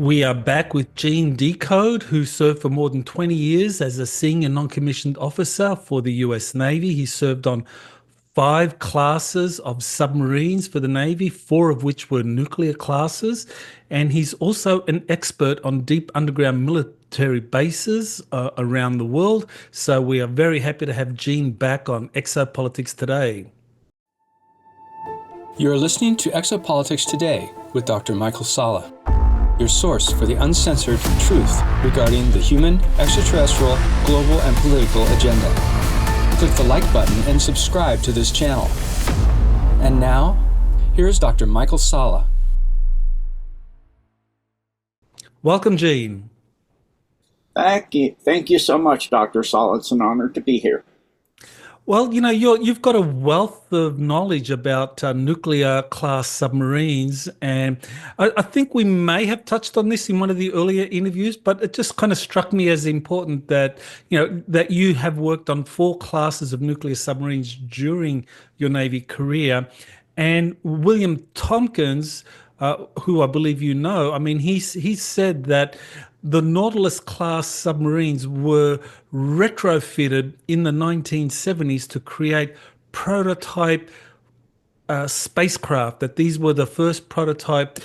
We are back with Gene Decode, who served for more than 20 years as a senior non-commissioned officer for the US Navy. He served on 5 classes of submarines for the Navy, 4 of which were nuclear classes. And he's also an expert on deep underground military bases around the world. So we are very happy to have Gene back on Exopolitics Today. You're listening to Exopolitics Today with Dr. Michael Salla, your source for the uncensored truth regarding the human, extraterrestrial, global, and political agenda. Click the like button and subscribe to this channel. And now, here's Dr. Michael Salla. Welcome, Gene. Thank you. Thank you so much, Dr. Salla. It's an honor to be here. Well, you've got a wealth of knowledge about nuclear class submarines, and I think we may have touched on this in one of the earlier interviews, but it just kind of struck me as important that that you have worked on 4 classes of nuclear submarines during your Navy career, and William Tompkins, who I believe you know, I mean, he said that the Nautilus class submarines were retrofitted in the 1970s to create prototype spacecraft, that these were the first prototype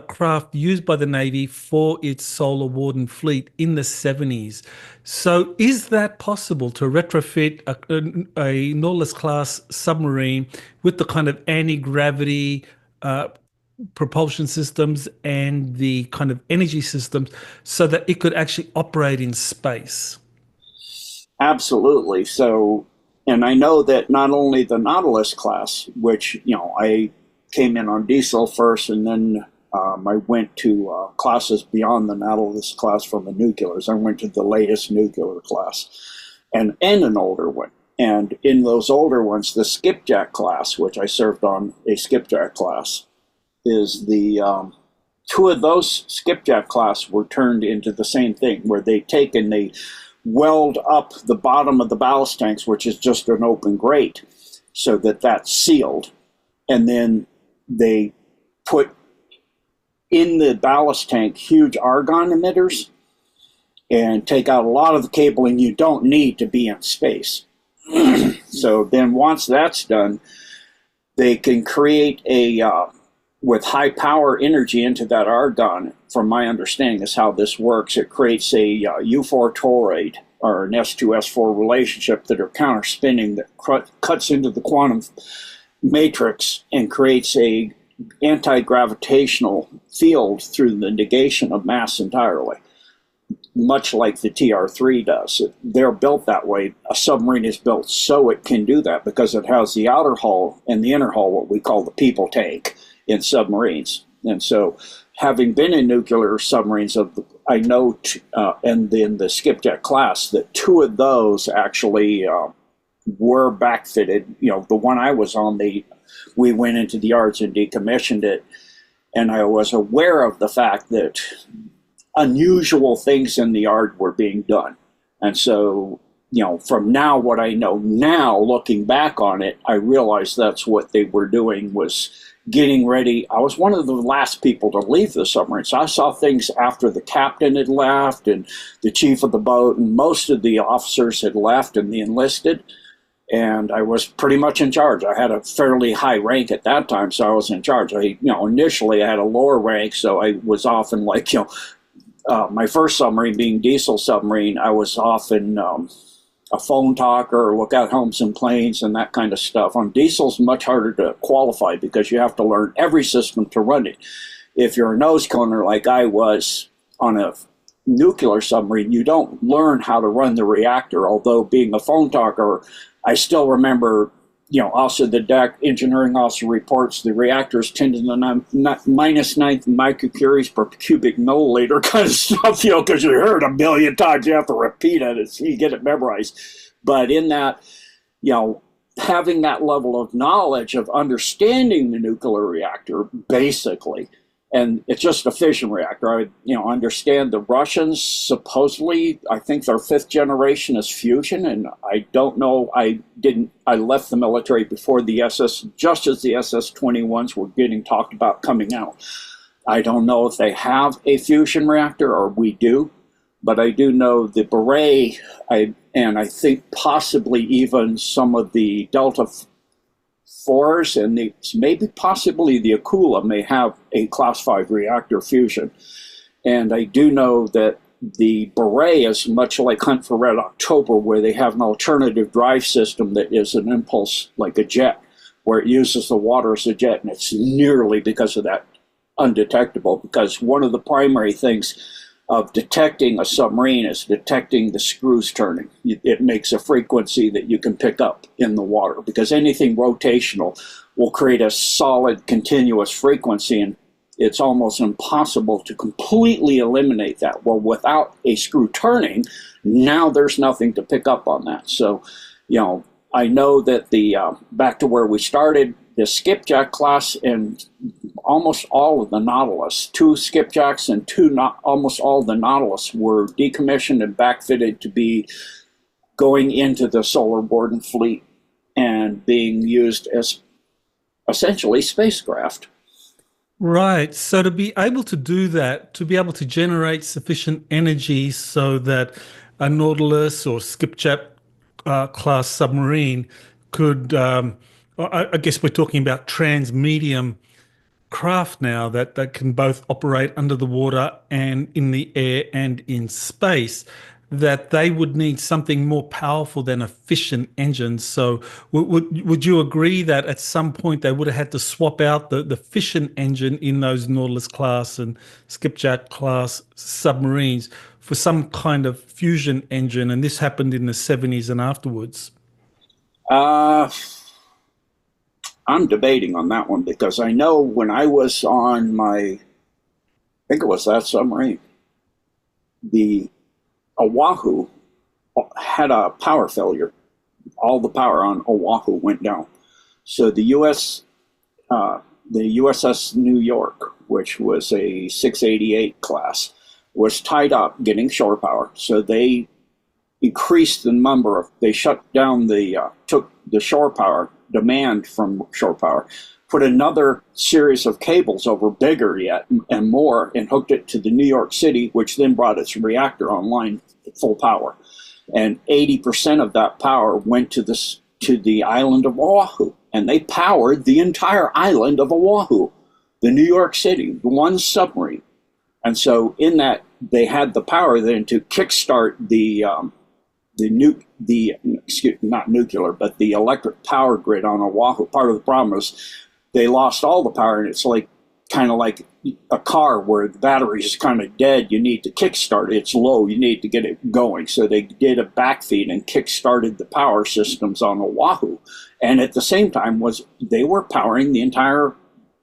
craft used by the Navy for its solar Warden fleet in the 70s. So is that possible to retrofit a Nautilus class submarine with the kind of anti-gravity propulsion systems and the kind of energy systems so that it could actually operate in space? Absolutely. So, and I know that not only the Nautilus class, which, I came in on diesel first, and then I went to classes beyond the Nautilus class from the nuclears. I went to the latest nuclear class and an older one. And in those older ones, the skipjack class, which I served on a skipjack class, is the 2 of those skipjack class were turned into the same thing, where they take and they weld up the bottom of the ballast tanks, which is just an open grate, so that that's sealed. And then they put in the ballast tank huge argon emitters and take out a lot of the cabling you don't need to be in space. So then once that's done, they can create with high power energy into that argon, from my understanding is how this works. It creates a U4 toroid, or an S2S4 relationship that are counter-spinning, that cuts into the quantum matrix and creates a anti-gravitational field through the negation of mass entirely, much like the TR3 does. They're built that way. A submarine is built so it can do that, because it has the outer hull and the inner hull, what we call the people tank, in submarines. And so, having been in nuclear submarines, I know, and in the skipjack class, that 2 of those actually were backfitted. The one I was on, we went into the yards and decommissioned it, and I was aware of the fact that unusual things in the yard were being done. And so, from now, what I know now, looking back on it, I realized that's what they were doing, was getting ready. I was one of the last people to leave the submarine, so I saw things after the captain had left and the chief of the boat, and most of the officers had left and the enlisted, and I was pretty much in charge. I had a fairly high rank at that time, so I was in charge. Initially I had a lower rank, so I was often my first submarine being diesel submarine, I was often a phone talker, or look out homes and planes and that kind of stuff. On diesel's much harder to qualify, because you have to learn every system to run it. If you're a nose coner like I was on a nuclear submarine, you don't learn how to run the reactor. Although being a phone talker, I still remember, also the deck engineering officer reports the reactors tended to minus 9 microcuries per cubic milliliter kind of stuff, because you heard a million times, you have to repeat it, so you get it memorized. But in that, having that level of knowledge of understanding the nuclear reactor, basically, and it's just a fission reactor. I understand the Russians supposedly, I think their 5th generation is fusion, and I don't know. I left the military before the just as the SS-21s were getting talked about coming out. I don't know if they have a fusion reactor, or we do, but I do know the Beret, and I think possibly even some of the Delta Fours and maybe possibly the Akula may have a Class 5 reactor fusion. And I do know that the Beret is much like Hunt for Red October, where they have an alternative drive system that is an impulse like a jet, where it uses the water as a jet, and it's nearly, because of that, undetectable, because one of the primary things of detecting a submarine is detecting the screws turning. It makes a frequency that you can pick up in the water, because anything rotational will create a solid continuous frequency, and it's almost impossible to completely eliminate that. Well, without a screw turning, now there's nothing to pick up on that. So, I know that back to where we started, the skipjack class and almost all of the Nautilus, 2 skipjacks and almost all of the Nautilus were decommissioned and backfitted to be going into the solar Warden fleet and being used as essentially spacecraft. Right. So to be able to do that, to be able to generate sufficient energy so that a Nautilus or skipjack class submarine could, I guess we're talking about transmedium craft now that can both operate under the water and in the air and in space, that they would need something more powerful than a fission engine. So would you agree that at some point they would have had to swap out the fission engine in those Nautilus class and skipjack class submarines for some kind of fusion engine? And this happened in the 70s and afterwards. I'm debating on that one, because I know when I was on I think it was that submarine, the Oahu had a power failure. All the power on Oahu went down. So the USS New York, which was a 688 class, was tied up getting shore power. So they increased the number they shut down took the shore power demand from shore power, put another series of cables over, bigger yet and more, and hooked it to the New York City, which then brought its reactor online at full power. And 80% of that power went to the island of Oahu, and they powered the entire island of Oahu, the New York City, one submarine. And so in that, they had the power then to kickstart the electric power grid on Oahu. Part of the problem is they lost all the power, and it's kind of like a car where the battery is kind of dead. You need to kickstart it. It's low. You need to get it going. So they did a backfeed and kickstarted the power systems on Oahu. And at the same time they were powering the entire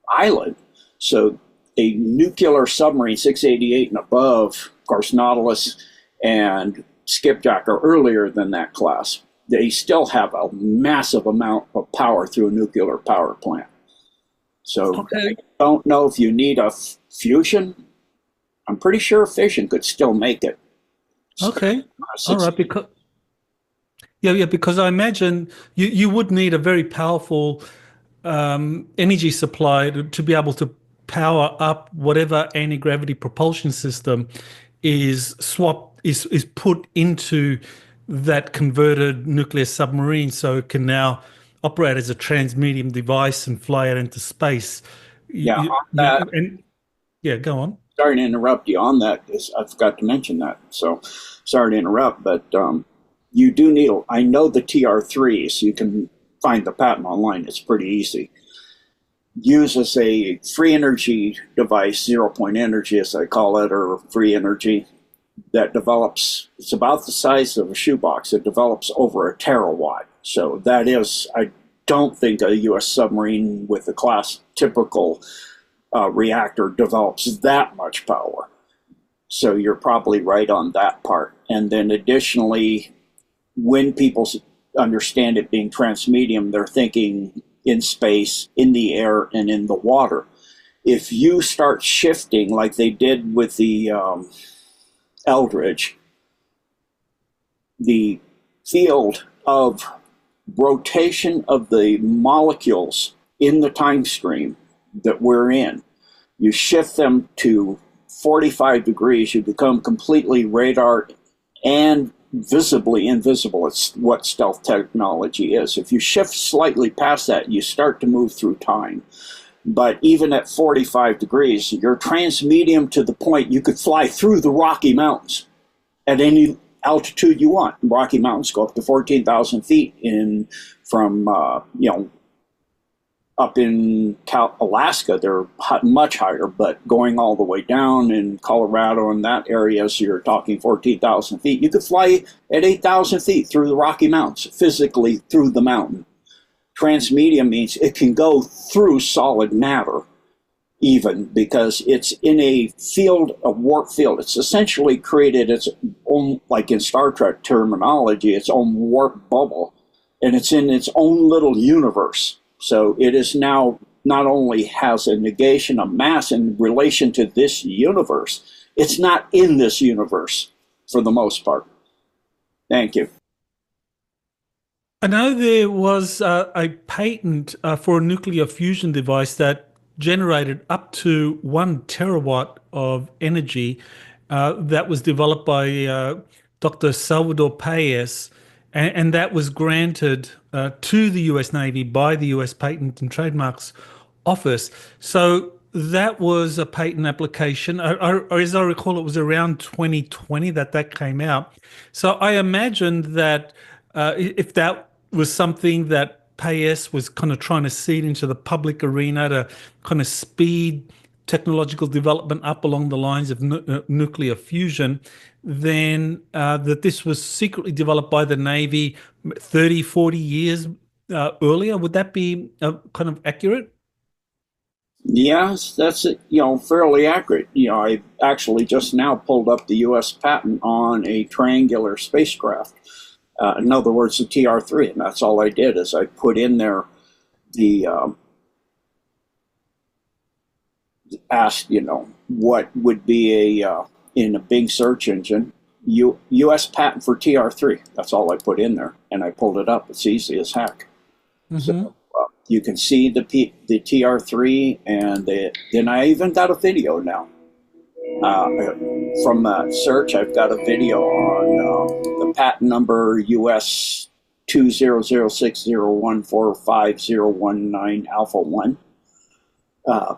island. So a nuclear submarine, 688 and above, of course, Nautilus and skipjack are earlier than that class. They still have a massive amount of power through a nuclear power plant. So I don't know if you need a fusion. I'm pretty sure fission could still make it. Okay. All right. Because I imagine you would need a very powerful energy supply to be able to power up whatever anti-gravity propulsion system is put into that converted nuclear submarine, so it can now operate as a transmedium device and fly out into space. Yeah, go on. Sorry to interrupt you on that, because I forgot to mention that. So sorry to interrupt, but you do need, I know the TR3s, you can find the patent online, it's pretty easy. Uses a free energy device, 0-point energy as I call it, or free energy, that develops, it's about the size of a shoebox. It develops over a terawatt. So that is, I don't think a U.S. submarine with a typical reactor develops that much power. So you're probably right on that part. And then additionally, when people understand it being transmedium, they're thinking in space, in the air, and in the water. If you start shifting like they did with the Eldridge, the field of rotation of the molecules in the time stream that we're in You shift them to 45 degrees, you become completely radar and visibly invisible. It's what stealth technology is. If you shift slightly past that, you start to move through time. But even at 45 degrees, you're transmedium to the point you could fly through the Rocky Mountains at any altitude you want. Rocky Mountains go up to 14,000 feet from up in Alaska, they're much higher, but going all the way down in Colorado and that area, so you're talking 14,000 feet. You could fly at 8,000 feet through the Rocky Mountains, physically through the mountain. Transmedium means it can go through solid matter, even, because it's in a field, a warp field. It's essentially created its own, like in Star Trek terminology, its own warp bubble, and it's in its own little universe. So it is now not only has a negation of mass in relation to this universe, it's not in this universe for the most part. Thank you. I know there was a patent for a nuclear fusion device that generated up to 1 terawatt of energy that was developed by Dr. Salvador Payas, and that was granted to the US Navy by the US Patent and Trademarks Office. So that was a patent application. Or as I recall, it was around 2020 that came out. So I imagine that if that was something that Payas was kind of trying to seed into the public arena to kind of speed technological development up along the lines of nuclear fusion, then that this was secretly developed by the Navy 30, 40 years earlier. Would that be kind of accurate? Yes, that's fairly accurate. I actually just now pulled up the U.S. patent on a triangular spacecraft. In other words, the TR-3, and that's all I did is I put in there the asked, what would be in a big search engine, U.S. patent for TR-3. That's all I put in there, and I pulled it up. It's easy as heck. Mm-hmm. So you can see the TR-3, and then I even got a video now. From that search, I've got a video on the patent number US 20060145019 Alpha 1.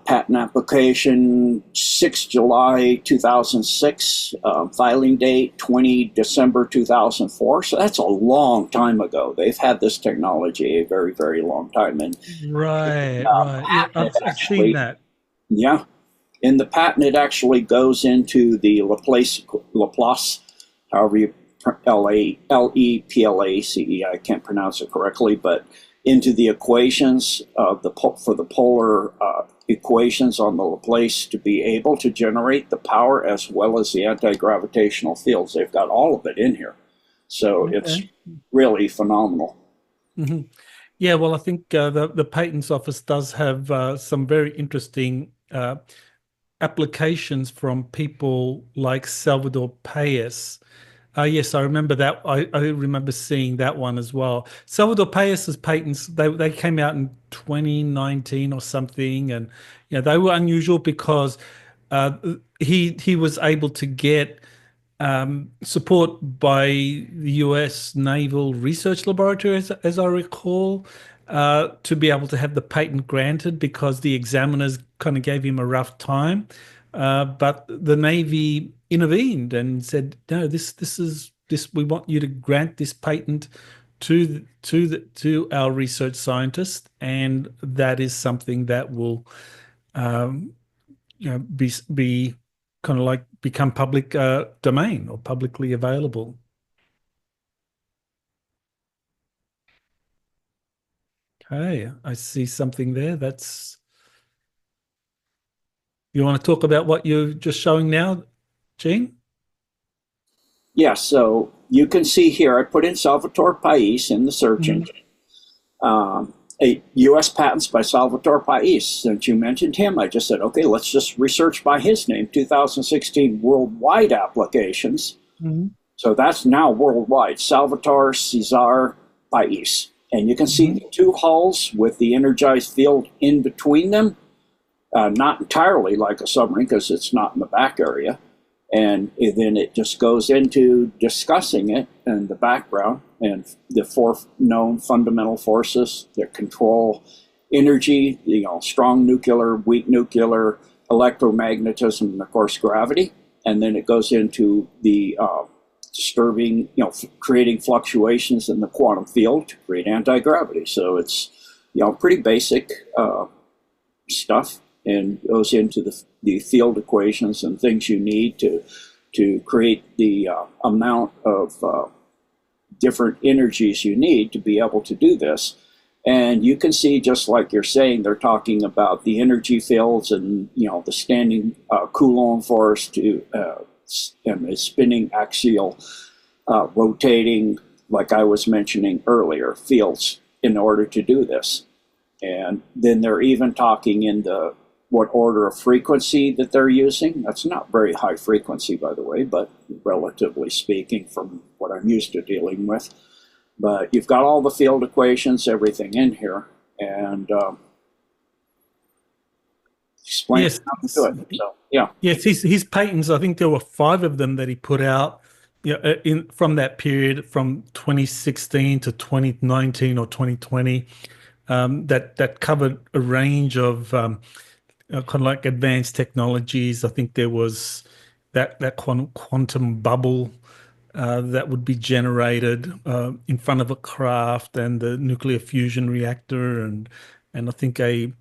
Patent application 6 July 2006, filing date 20 December 2004. So that's a long time ago. They've had this technology a very, very long time. And right. Yeah, I've seen that. Yeah. In the patent, it actually goes into the Laplace, however you Leplace, I can't pronounce it correctly, but into the equations of for the polar equations on the Laplace to be able to generate the power as well as the anti-gravitational fields. They've got all of it in here. So it's really phenomenal. Mm-hmm. Yeah, well, I think the Patents Office does have some very interesting applications from people like Salvador Payas. Yes, I remember that. I remember seeing that one as well. Salvador Payas's patents, they came out in 2019 or something, and they were unusual because he was able to get support by the U.S. Naval Research Laboratory, as I recall, to be able to have the patent granted because the examiners kind of gave him a rough time. But the Navy intervened and said, no, this we want you to grant this patent to our research scientists, and that is something that will be kind of like become public domain or publicly available. Okay, I see something there. You want to talk about what you're just showing now, Gene? Yeah, so you can see here, I put in Salvatore Pais in the search engine. U.S. patents by Salvatore Pais. Since you mentioned him, I just said, okay, let's just research by his name, 2016 worldwide applications. Mm-hmm. So that's now worldwide, Salvatore Cesar Pais. And you can see the two hulls with the energized field in between them. not entirely like a submarine because it's not in the back area. And then it just goes into discussing it and the background and the four known fundamental forces that control energy, strong nuclear, weak nuclear, electromagnetism, and of course gravity. And then it goes into the disturbing, creating fluctuations in the quantum field to create anti-gravity. So it's, pretty basic stuff, and goes into the field equations and things you need to create the amount of different energies you need to be able to do this. And you can see, just like you're saying, they're talking about the energy fields and the standing Coulomb force and the spinning axial rotating, like I was mentioning earlier, fields in order to do this. And then they're even talking in what order of frequency that they're using. That's not very high frequency, by the way, but relatively speaking from what I'm used to dealing with. But you've got all the field equations, everything in here, and explain how to do it. So, yeah. Yes, his patents, I think there were 5 of them that he put out from that period, from 2016 to 2019 or 2020, that covered a range of kind of like advanced technologies. I think there was that quantum bubble that would be generated in front of a craft, and the nuclear fusion reactor, and I think a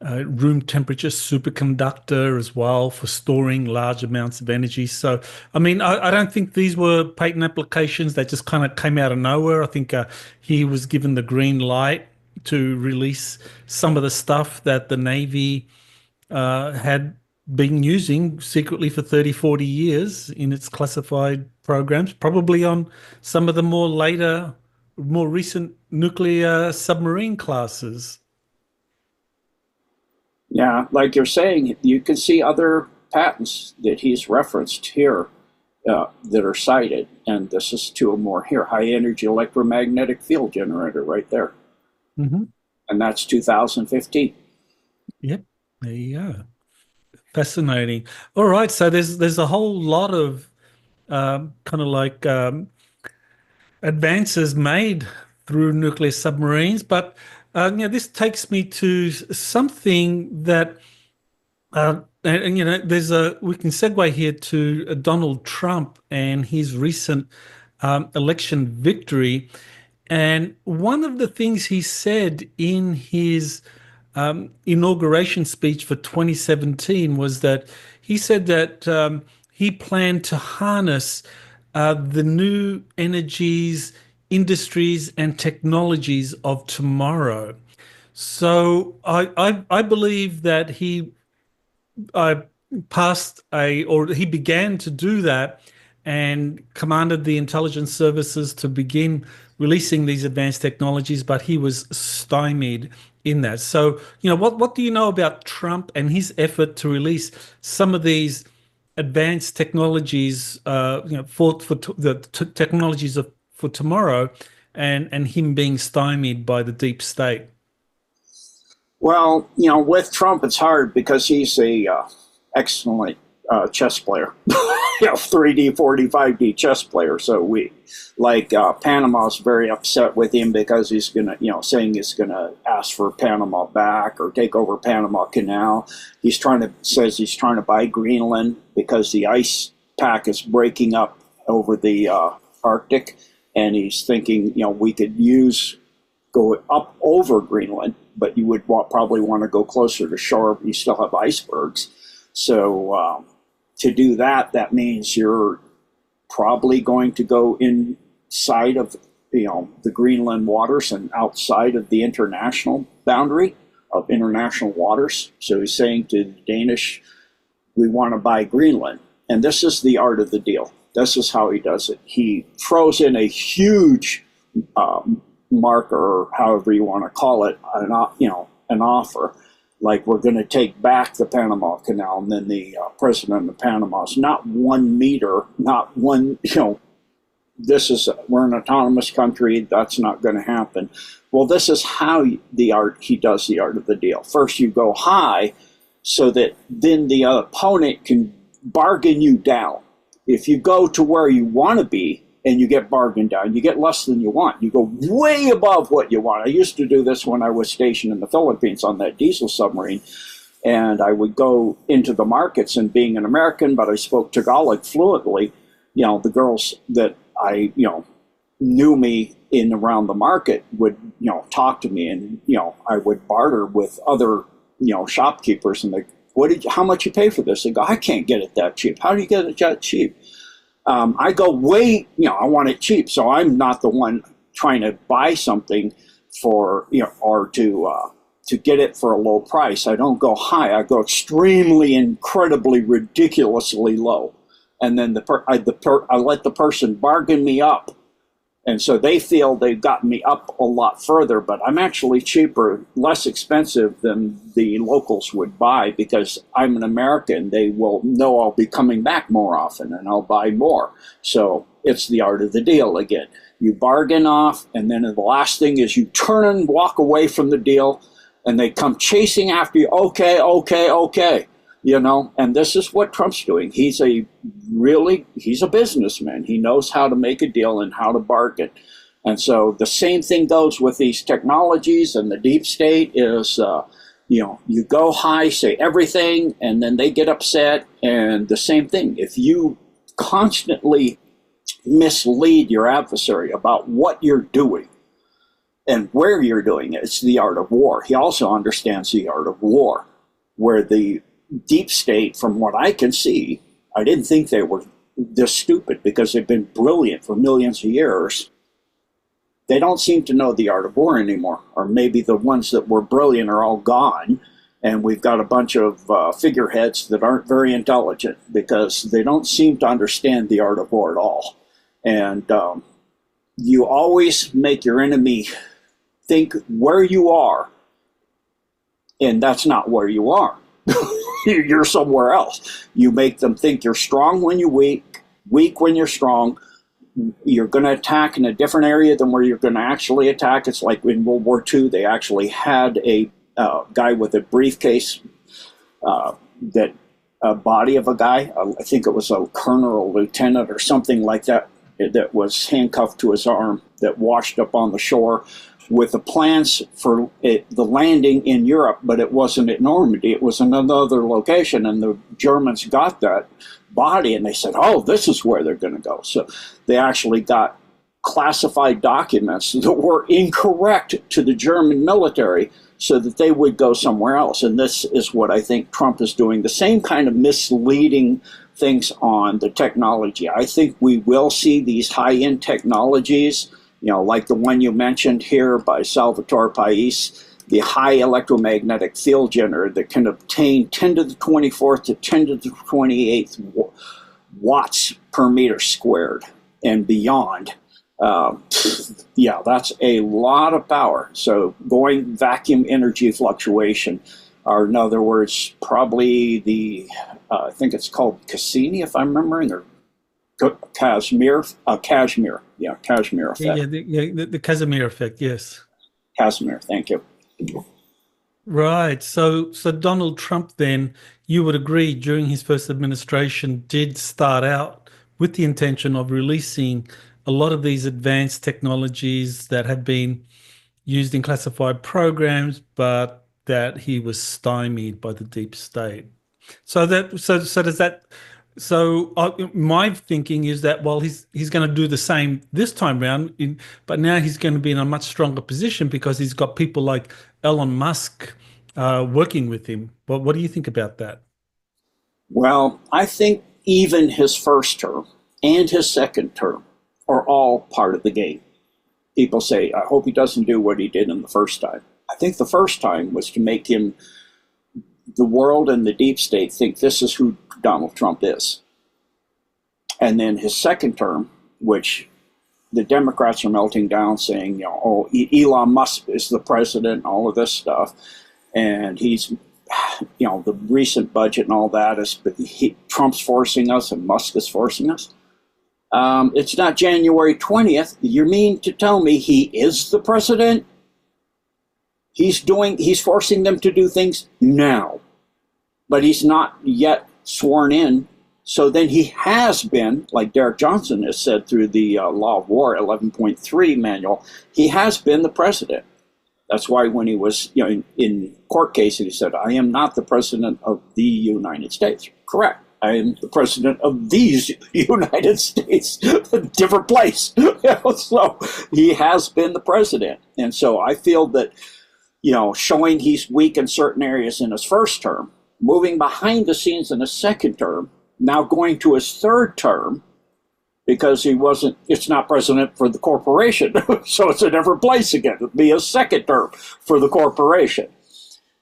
room temperature superconductor as well for storing large amounts of energy. So, I mean, I don't think these were patent applications that just kind of came out of nowhere. I think he was given the green light to release some of the stuff that the Navy had been using secretly for 30, 40 years in its classified programs, probably on some of the more recent nuclear submarine classes. Yeah, like you're saying, you can see other patents that he's referenced here that are cited, and this is 2 or more here. High energy electromagnetic field generator right there. Mm-hmm. And that's 2015. Yep, there you go. Fascinating. All right, so there's a whole lot of kind of like advances made through nuclear submarines, but this takes me to something that, and we can segue here to Donald Trump and his recent election victory. And one of the things he said in his inauguration speech for 2017 was that he said that he planned to harness the new energies, industries, and technologies of tomorrow. So I believe that he he began to do that and commanded the intelligence services to begin releasing these advanced technologies, but he was stymied in that. So, what do you know about Trump and his effort to release some of these advanced technologies, for the technologies for tomorrow, and him being stymied by the deep state? Well, with Trump, it's hard because he's a excellent chess player, 3D, 4D, 5D chess player. So Panama's very upset with him because he's gonna, saying he's gonna ask for Panama back or take over Panama Canal. Says he's trying to buy Greenland because the ice pack is breaking up over the Arctic, and he's thinking, we could go up over Greenland, but you would probably want to go closer to shore. You still have icebergs. So to do that, that means you're probably going to go inside of the Greenland waters and outside of the international boundary of international waters. So he's saying to the Danish, we want to buy Greenland. And this is the art of the deal. This is how he does it. He throws in a huge marker, or however you want to call it, an offer. Like, we're going to take back the Panama Canal, and then the president of Panama is not 1 meter, not one, we're an autonomous country, that's not going to happen. Well, this is how he does the art of the deal. First, you go high, so that then the opponent can bargain you down. If you go to where you want to be and you get bargained down, you get less than you want. You go way above what you want. I used to do this when I was stationed in the Philippines on that diesel submarine. And I would go into the markets, and being an American, but I spoke Tagalog fluently, the girls that I, knew me in around the market would, talk to me, and, I would barter with other, shopkeepers, and they, how much you pay for this? They go, I can't get it that cheap. How do you get it that cheap? I go way, I want it cheap. So I'm not the one trying to buy something for, or to get it for a low price. I don't go high. I go extremely, incredibly, ridiculously low. And then I let the person bargain me up. And so they feel they've gotten me up a lot further, but I'm actually cheaper, less expensive than the locals would buy, because I'm an American. They will know I'll be coming back more often and I'll buy more. So it's the art of the deal again. You bargain off, and then the last thing is you turn and walk away from the deal, and they come chasing after you. Okay. And this is what Trump's doing. He's a businessman. He knows how to make a deal and how to bargain. And so the same thing goes with these technologies, and the deep state is, you go high, say everything, and then they get upset. And the same thing, if you constantly mislead your adversary about what you're doing and where you're doing it, it's the art of war. He also understands the art of war, where the deep state, from what I can see, I didn't think they were this stupid, because they've been brilliant for millions of years. They don't seem to know the art of war anymore, or maybe the ones that were brilliant are all gone, and we've got a bunch of figureheads that aren't very intelligent, because they don't seem to understand the art of war at all. And you always make your enemy think where you are, and that's not where you are. You're somewhere else. You make them think you're strong when you're weak when you're strong. You're going to attack in a different area than where you're going to actually attack. It's like in World War II, they actually had a guy with a briefcase, body of a guy, I think it was a colonel or lieutenant or something like that, that was handcuffed to his arm, that washed up on the shore with the plans for the landing in Europe, but it wasn't at Normandy. It was in another location, and the Germans got that body, and they said, oh, this is where they're going to go. So they actually got classified documents that were incorrect to the German military so that they would go somewhere else. And this is what I think Trump is doing, the same kind of misleading things on the technology. I think we will see these high-end technologies, like the one you mentioned here by Salvatore Pais, the high electromagnetic field generator that can obtain 10 to the 24th to 10 to the 28th watts per meter squared and beyond. That's a lot of power. So going vacuum energy fluctuation, or in other words, probably the, I think it's called Cassini, if I'm remembering, or Casimir effect. The Casimir effect, yes. Casimir, thank you. Right. So Donald Trump, then, you would agree, during his first administration, did start out with the intention of releasing a lot of these advanced technologies that had been used in classified programs, but that he was stymied by the deep state. My thinking is that, well, he's going to do the same this time round, but now he's going to be in a much stronger position because he's got people like Elon Musk working with him. But what do you think about that? Well, I think even his first term and his second term are all part of the game. People say, I hope he doesn't do what he did in the first time. I think the first time was to make the world and the deep state think this is who Donald Trump is. And then his second term, which the Democrats are melting down saying, Elon Musk is the president, all of this stuff. And he's, the recent budget and all that is, Trump's forcing us and Musk is forcing us. It's not January 20th. You mean to tell me he is the president? He's forcing them to do things now. but he's not yet sworn in. So then he has been, like Derek Johnson has said through the Law of War 11.3 manual, he has been the president. That's why when he was in court cases, he said, I am not the president of the United States. Correct. I am the president of these United States, a different place. So he has been the president. And so I feel that, showing he's weak in certain areas in his first term, moving behind the scenes in his second term, now going to his third term, because it's not president for the corporation. So it's a different place again. It'll be a second term for the corporation,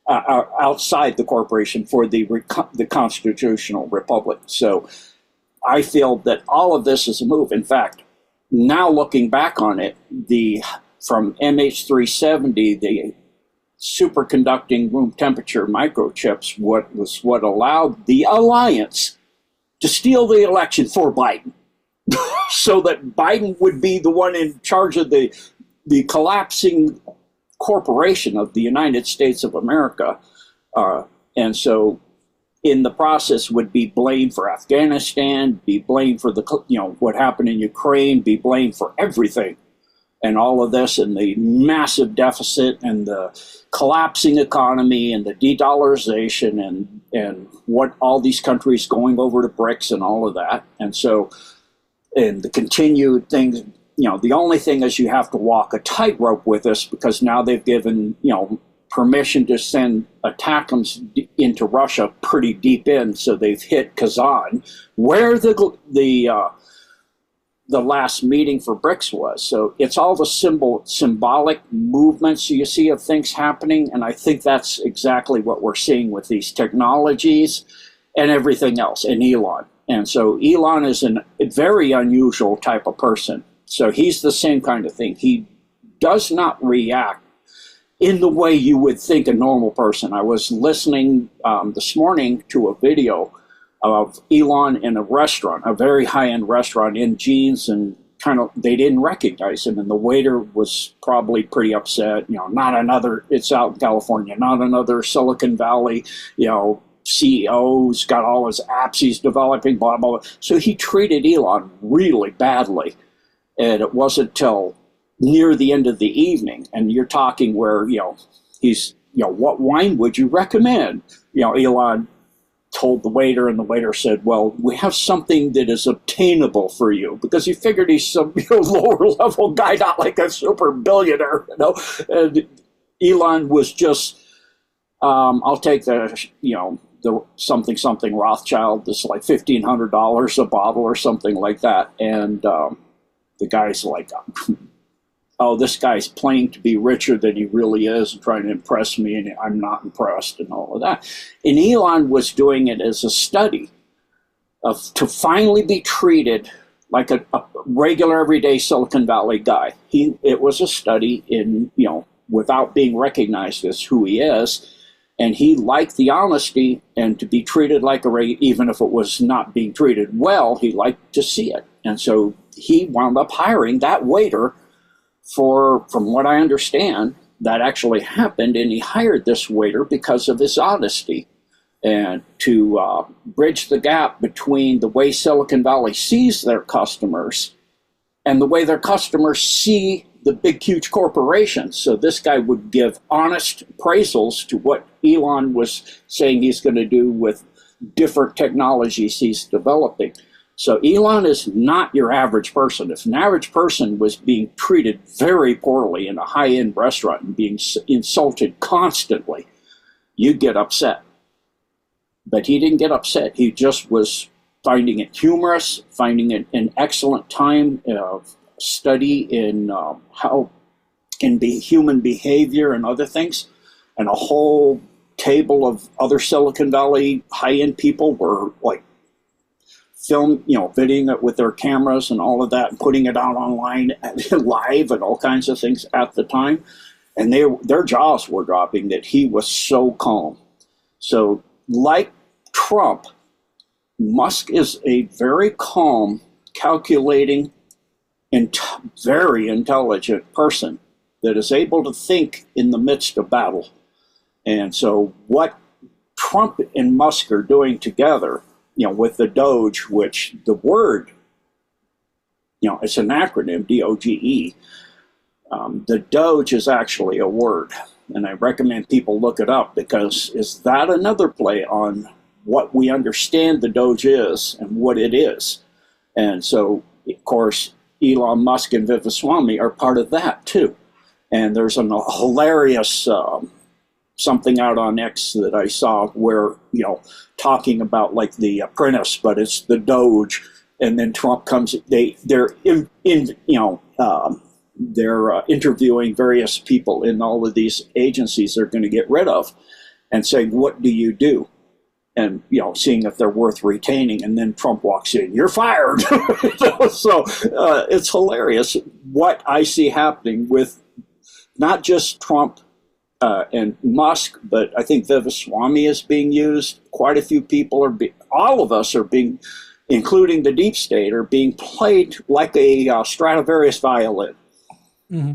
outside the corporation for the constitutional republic. So I feel that all of this is a move. In fact, now looking back on it, from MH370, the superconducting room temperature microchips, what allowed the alliance to steal the election for Biden. So that Biden would be the one in charge of the collapsing corporation of the United States of America. And so in the process would be blamed for Afghanistan, be blamed for what happened in Ukraine, be blamed for everything. And all of this, and the massive deficit, and the collapsing economy, and the de-dollarization, and what all these countries going over to BRICS and all of that. And so, and the continued things, the only thing is you have to walk a tightrope with this, because now they've given, permission to send ATACMS into Russia pretty deep in. So they've hit Kazan, where the last meeting for BRICS was. So it's all the symbolic movements you see of things happening. And I think that's exactly what we're seeing with these technologies and everything else, and Elon. And so Elon is a very unusual type of person. So he's the same kind of thing. He does not react in the way you would think a normal person. I was listening this morning to a video of Elon in a restaurant, a very high-end restaurant, in jeans, and they didn't recognize him. And the waiter was probably pretty upset. It's out in California, not another Silicon Valley, CEO's got all his apps he's developing, blah, blah, blah. So he treated Elon really badly. And it wasn't till near the end of the evening, and you're talking where, he's, what wine would you recommend? Elon told the waiter, and the waiter said, well, we have something that is obtainable for you, because he figured he's some lower level guy, not like a super billionaire, and Elon was just, I'll take the something Rothschild, this like $1,500 a bottle or something like that. And the guy's like, oh, this guy's playing to be richer than he really is and trying to impress me, and I'm not impressed, and all of that. And Elon was doing it as a study to finally be treated like a regular everyday Silicon Valley guy. It was a study in, without being recognized as who he is. And he liked the honesty and to be treated like even if it was not being treated well, he liked to see it. And so he wound up hiring that waiter from what I understand, that actually happened. And he hired this waiter because of his honesty, and to bridge the gap between the way Silicon Valley sees their customers and the way their customers see the big, huge corporations. So this guy would give honest appraisals to what Elon was saying he's going to do with different technologies he's developing. So Elon is not your average person. If an average person was being treated very poorly in a high-end restaurant and being insulted constantly, you'd get upset. But he didn't get upset. He just was finding it humorous, finding it an excellent time of study in how in human behavior and other things. And a whole table of other Silicon Valley high-end people were like videoing it with their cameras and all of that, and putting it out online live and all kinds of things at the time. And their jaws were dropping that he was so calm. So like Trump, Musk is a very calm, calculating, and very intelligent person that is able to think in the midst of battle. And so what Trump and Musk are doing together, with the Doge, which the word, it's an acronym, DOGE. The Doge is actually a word, and I recommend people look it up, because is that another play on what we understand the Doge is and what it is? And so, of course, Elon Musk and Vivaswamy are part of that too. And there's a hilarious something out on X that I saw where, talking about like The Apprentice, but it's the Doge, and then Trump comes. They're interviewing various people in all of these agencies they're going to get rid of, and saying, "What do you do?" And seeing if they're worth retaining. And then Trump walks in, "You're fired." So it's hilarious what I see happening with not just Trump and Musk, but I think Vivaswamy is being used. Quite a few people all of us are being, including the deep state, are being played like a Stradivarius violin. Mm-hmm.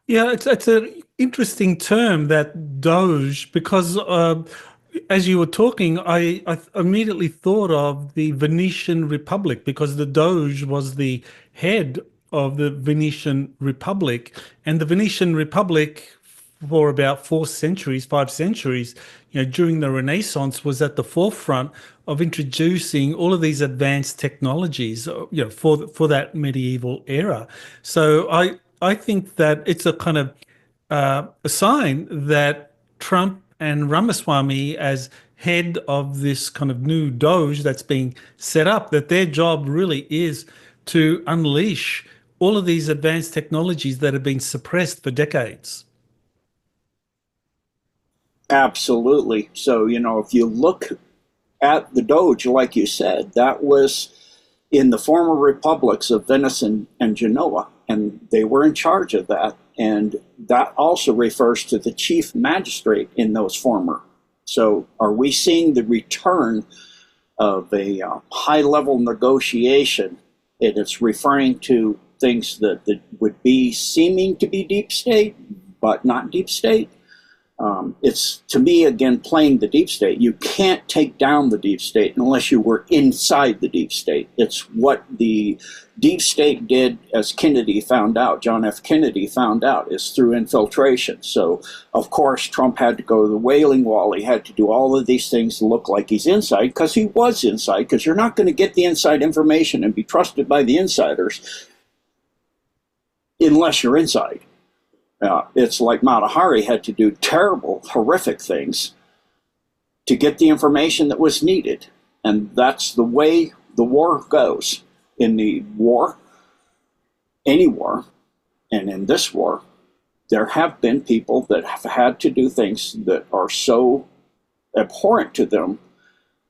Yeah, it's an interesting term, that Doge, because as you were talking, I immediately thought of the Venetian Republic, because the Doge was the head of the Venetian Republic, and the Venetian Republic for about 5 centuries, during the Renaissance, was at the forefront of introducing all of these advanced technologies, for that medieval era. So I think that it's a kind of a sign that Trump and Ramaswamy, as head of this kind of new Doge that's being set up, that their job really is to unleash all of these advanced technologies that have been suppressed for decades. Absolutely. So, if you look at the Doge, like you said, that was in the former republics of Venice and Genoa, and they were in charge of that. And that also refers to the chief magistrate in those former. So are we seeing the return of a high-level negotiation? It's referring to things that would be seeming to be deep state, but not deep state. It's, to me, again, playing the deep state. You can't take down the deep state unless you were inside the deep state. It's what the deep state did, as Kennedy found out, John F. Kennedy found out, is through infiltration. So, of course, Trump had to go to the Wailing Wall. He had to do all of these things to look like he's inside, because he was inside, because you're not going to get the inside information and be trusted by the insiders unless you're inside. It's like Mata Hari had to do terrible, horrific things to get the information that was needed. And that's the way the war goes. In the war, any war, and in this war, there have been people that have had to do things that are so abhorrent to them.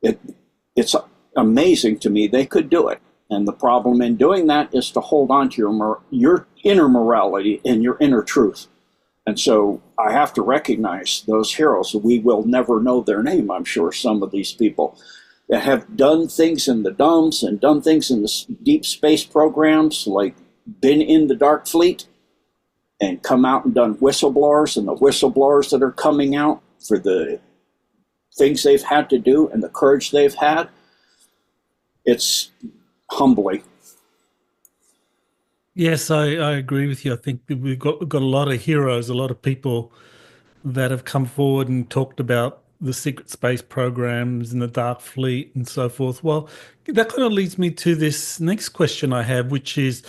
It's amazing to me they could do it. And the problem in doing that is to hold on to your inner morality and your inner truth. And so I have to recognize those heroes. We will never know their name, I'm sure, some of these people that have done things in the DUMBs and done things in the deep space programs, like been in the Dark Fleet and come out and done whistleblowers, and the whistleblowers that are coming out for the things they've had to do and the courage they've had. It's humbling. Yes, I agree with you. I think that we've got a lot of heroes, a lot of people that have come forward and talked about the secret space programs and the Dark Fleet and so forth. Well, that kind of leads me to this next question I have, which is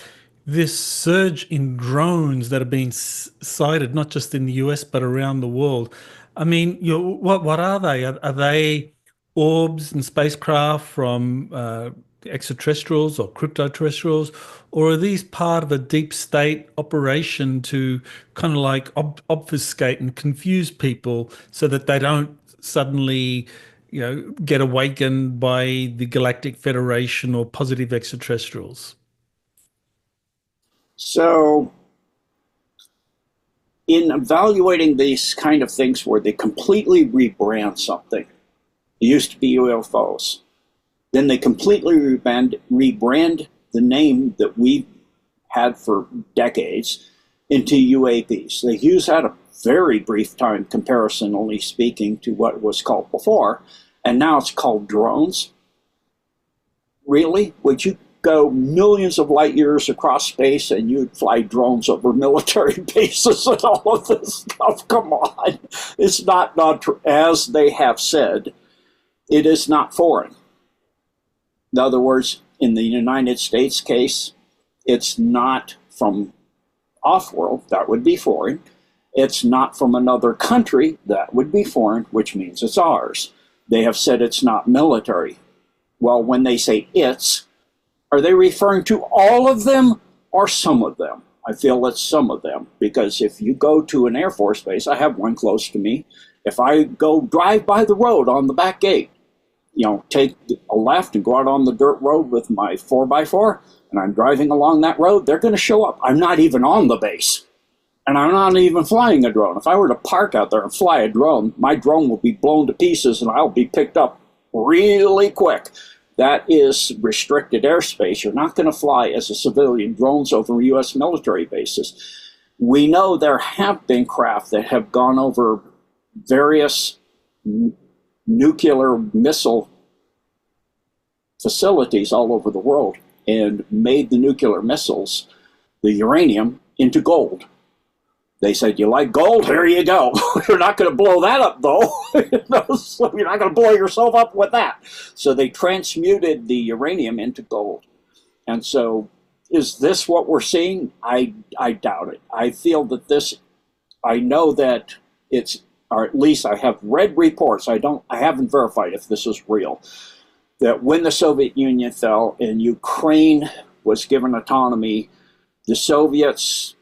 this surge in drones that are being sighted, not just in the US, but around the world. I mean, what are they? Are they orbs and spacecraft from extraterrestrials or cryptoterrestrials, or are these part of a deep state operation to kind of like obfuscate and confuse people so that they don't suddenly, get awakened by the Galactic Federation or positive extraterrestrials? So, in evaluating these kind of things where they completely rebrand something, it used to be UFOs. Then they completely rebrand the name that we had for decades into UAPs. They use that a very brief time, comparatively speaking, to what was called before. and now it's called drones. Really? Would you go millions of light years across space and you'd fly drones over military bases and all of this stuff? Come on. It's not as they have said, it is not foreign. In other words, in the United States case, it's not from off-world, that would be foreign. It's not from another country, that would be foreign, which means it's ours. They have said it's not military. Well, when they say it's, are they referring to all of them or some of them? I feel it's some of them, because if you go to an Air Force base, I have one close to me, if I go drive by the road on the back gate, take a left and go out on the dirt road with my 4x4, and I'm driving along that road, they're going to show up. I'm not even on the base, and I'm not even flying a drone. If I were to park out there and fly a drone, my drone will be blown to pieces, and I'll be picked up really quick. That is restricted airspace. You're not going to fly as a civilian drones over U.S. military bases. We know there have been craft that have gone over various nuclear missile facilities all over the world and made the nuclear missiles, the uranium, into gold. They said, you like gold? Here you go. You're not going to blow that up, though. So you're not going to blow yourself up with that. So they transmuted the uranium into gold. And so is this what we're seeing? I doubt it. I feel that I know that it's, or at least I have read reports, I haven't verified if this is real, that when the Soviet Union fell and Ukraine was given autonomy, the Soviets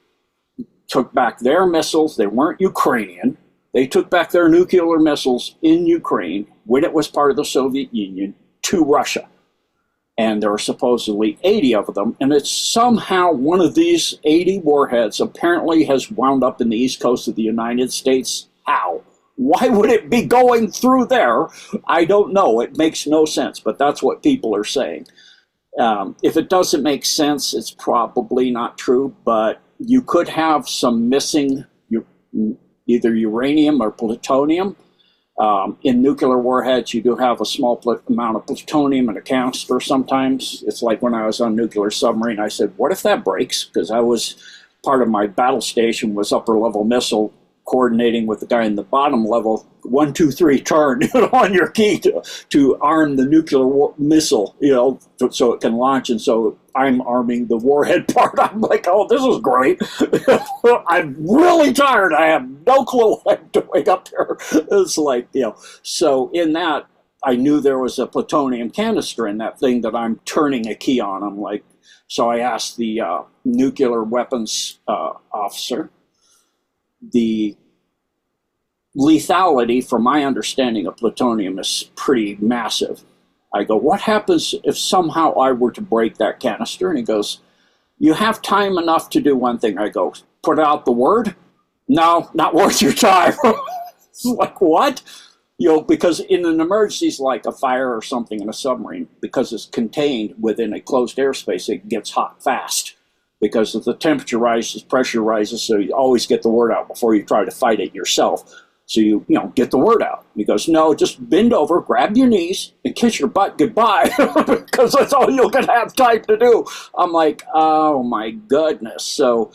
took back their missiles. They weren't Ukrainian. They took back their nuclear missiles in Ukraine when it was part of the Soviet Union to Russia. And there are supposedly 80 of them. And it's somehow one of these 80 warheads apparently has wound up in the east coast of the United States. How? Why would it be going through there? I don't know. It makes no sense, but that's what people are saying. If it doesn't make sense, it's probably not true, but you could have some missing either uranium or plutonium. In nuclear warheads, you do have a small amount of plutonium in a canister sometimes. It's like when I was on a nuclear submarine, I said, what if that breaks? Because I was, part of my battle station was upper level missile coordinating with the guy in the bottom level, 1, 2, 3, turn on your key to arm the nuclear missile, so it can launch. And so I'm arming the warhead part. I'm like, oh, this is great. I'm really tired. I have no clue what I'm doing up there. It's like, so in that, I knew there was a plutonium canister in that thing that I'm turning a key on. I'm like, so I asked the nuclear weapons officer, the lethality, from my understanding of plutonium, is pretty massive. I go, what happens if somehow I were to break that canister? And he goes, you have time enough to do one thing. I go, put out the word? No, not worth your time. It's like, what? Because in an emergency, like a fire or something in a submarine, because it's contained within a closed airspace, it gets hot fast. Because if the temperature rises, pressure rises, so you always get the word out before you try to fight it yourself. So you get the word out. He goes, no, just bend over, grab your knees, and kiss your butt goodbye, because that's all you're going to have time to do. I'm like, oh my goodness. So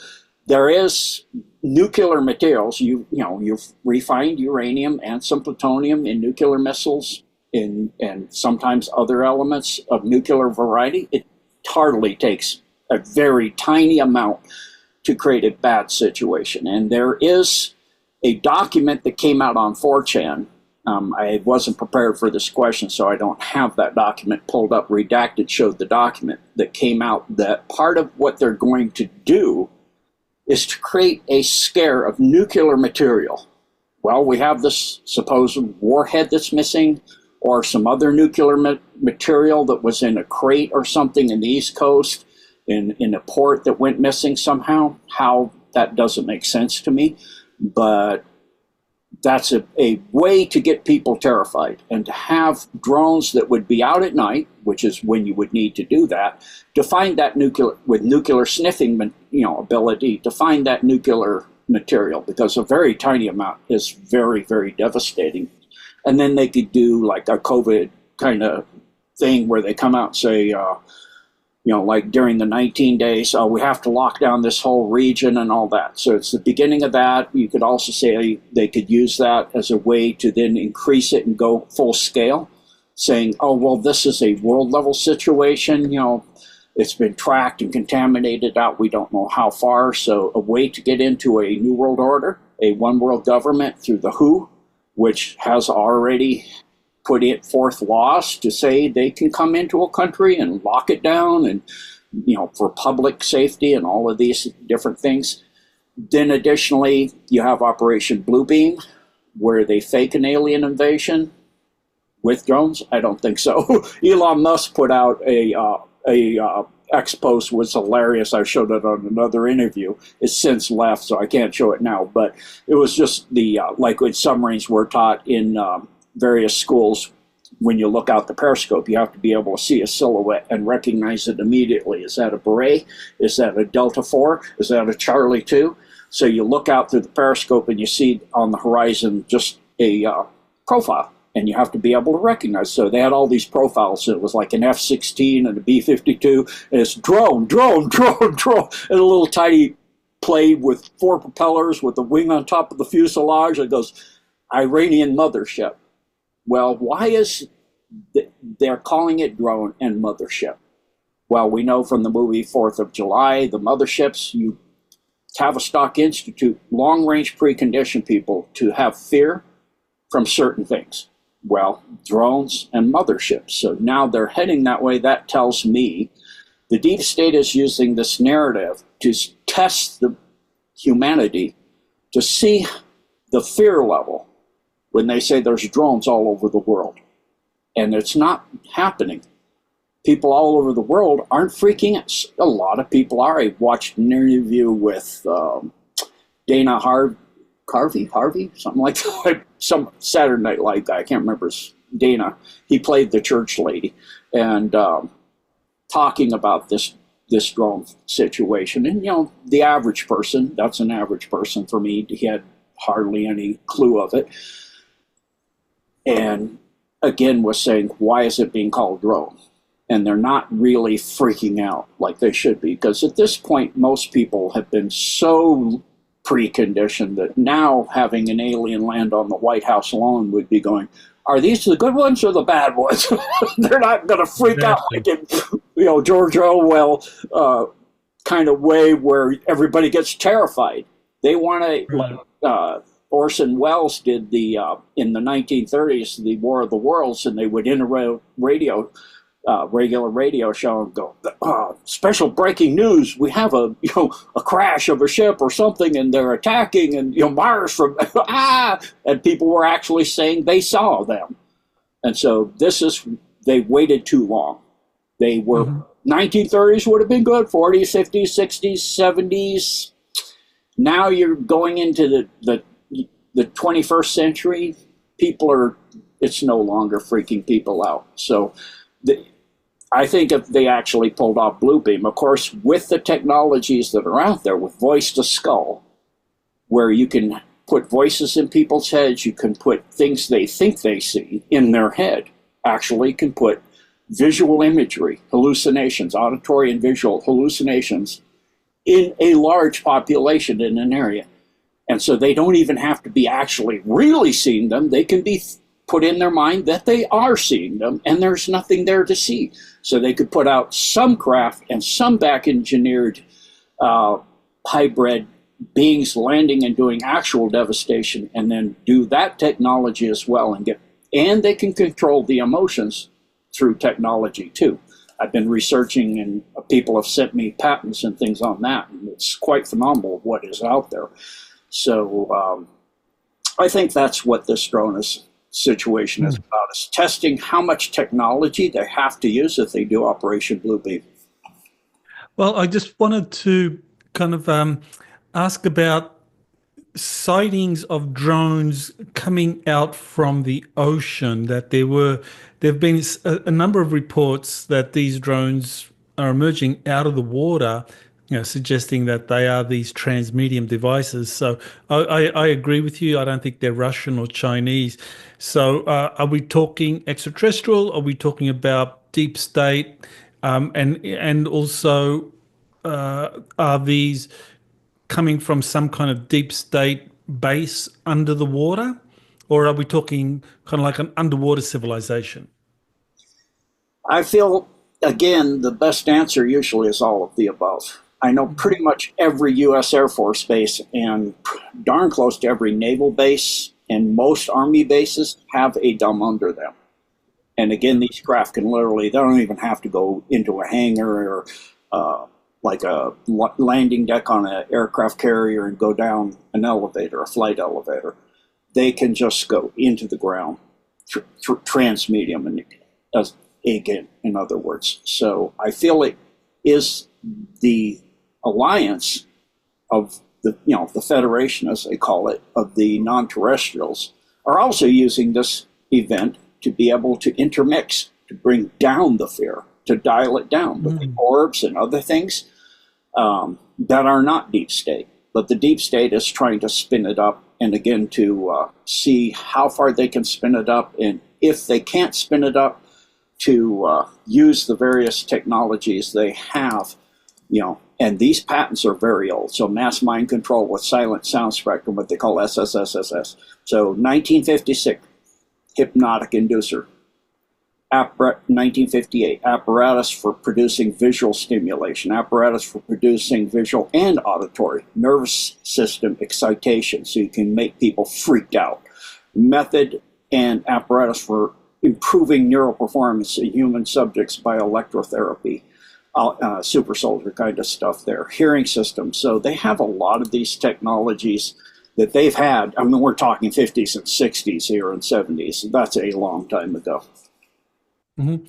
there is nuclear materials. You've refined uranium and some plutonium in nuclear missiles and sometimes other elements of nuclear variety. It hardly takes a very tiny amount to create a bad situation. And there is a document that came out on 4chan. I wasn't prepared for this question, so I don't have that document pulled up. Redacted showed the document that came out that part of what they're going to do is to create a scare of nuclear material. Well, we have this supposed warhead that's missing, or some other nuclear material that was in a crate or something in the East Coast, in a port that went missing somehow. How that doesn't make sense to me, but that's a way to get people terrified, and to have drones that would be out at night, which is when you would need to do that, to find that nuclear sniffing, ability to find that nuclear material, because a very tiny amount is very, very devastating. And then they could do like a COVID kind of thing where they come out and say, like during the 19 days, we have to lock down this whole region and all that. So it's the beginning of that. You could also say they could use that as a way to then increase it and go full scale, saying, oh, well, this is a world level situation. It's been tracked and contaminated out. We don't know how far. So a way to get into a new world order, a one world government through the WHO, which has already put it forth laws to say they can come into a country and lock it down and, for public safety and all of these different things. Then additionally, you have Operation Bluebeam, where they fake an alien invasion with drones. I don't think so. Elon Musk put out a X post, was hilarious. I showed it on another interview. It's since left, so I can't show it now. But it was just like when submarines were taught in various schools. When you look out the periscope, you have to be able to see a silhouette and recognize it immediately. Is that a Beret? Is that a Delta 4? Is that a Charlie 2? So you look out through the periscope and you see on the horizon just a profile, and you have to be able to recognize. So they had all these profiles. It was like an F-16 and a B-52, and it's drone, and a little tiny plane with 4 propellers with a wing on top of the fuselage. It goes, Iranian mothership. Well, why is they're calling it drone and mothership? Well, we know from the movie 4th of July, the motherships, you Tavistock Institute, long-range precondition people to have fear from certain things. Well, drones and motherships. So now they're heading that way. That tells me the deep state is using this narrative to test the humanity to see the fear level when they say there's drones all over the world. And it's not happening. People all over the world aren't freaking out. A lot of people are. I watched an interview with Dana Harvey, something like that. Some Saturday Night Live guy, I can't remember Dana. He played the church lady and talking about this drone situation. And, the average person, that's an average person for me, he had hardly any clue of it. And again was saying, why is it being called drone? And they're not really freaking out like they should be, because at this point, most people have been so preconditioned that now having an alien land on the White House lawn would be going, are these the good ones or the bad ones? They're not going to freak out like in, George Orwell kind of way where everybody gets terrified. They want to, Orson Welles did in the 1930s, the War of the Worlds, and they would interrupt regular radio show and go, special breaking news, we have a crash of a ship or something and they're attacking and Mars from and people were actually saying they saw them. And so they waited too long. They were 1930s would have been good, 40s, 50s, 60s, 70s. Now you're going into the 21st century. It's no longer freaking people out. So I think if they actually pulled off Bluebeam, of course, with the technologies that are out there, with voice to skull, where you can put voices in people's heads, you can put things they think they see in their head, actually can put visual imagery, hallucinations, auditory and visual hallucinations in a large population in an area. And so they don't even have to be actually really seeing them. They can be put in their mind that they are seeing them and there's nothing there to see. So they could put out some craft and some back-engineered hybrid beings landing and doing actual devastation, and then do that technology as well and they can control the emotions through technology too. I've been researching and people have sent me patents and things on that, and it's quite phenomenal what is out there. So I think that's what this drone situation is about, is testing how much technology they have to use if they do Operation Bluebeam. Well, I just wanted to kind of ask about sightings of drones coming out from the ocean, that there've been a number of reports that these drones are emerging out of the water. suggesting that they are these transmedium devices. So I agree with you. I don't think they're Russian or Chinese. So are we talking extraterrestrial? Are we talking about deep state? And also, are these coming from some kind of deep state base under the water? Or are we talking kind of like an underwater civilization? I feel, again, the best answer usually is all of the above. I know pretty much every U.S. Air Force base and darn close to every naval base and most Army bases have a dumb under them. And again, these craft can literally, they don't even have to go into a hangar or like a landing deck on an aircraft carrier and go down an elevator, a flight elevator. They can just go into the ground, transmedium, and again, in other words. So I feel it is the alliance of the Federation, as they call it, of the non-terrestrials, are also using this event to be able to intermix, to bring down the fear, to dial it down with the orbs and other things that are not deep state. But the deep state is trying to spin it up, and again, to see how far they can spin it up, and if they can't spin it up, to use the various technologies they have, and these patents are very old. So mass mind control with silent sound spectrum, what they call SSSSS. So 1956, hypnotic inducer. 1958, apparatus for producing visual stimulation, apparatus for producing visual and auditory, nervous system excitation, so you can make people freaked out. Method and apparatus for improving neural performance in human subjects by electrotherapy, super soldier kind of stuff there. Hearing systems. So they have a lot of these technologies that they've had. I mean, we're talking 50s and 60s here and 70s. That's a long time ago. Mm-hmm.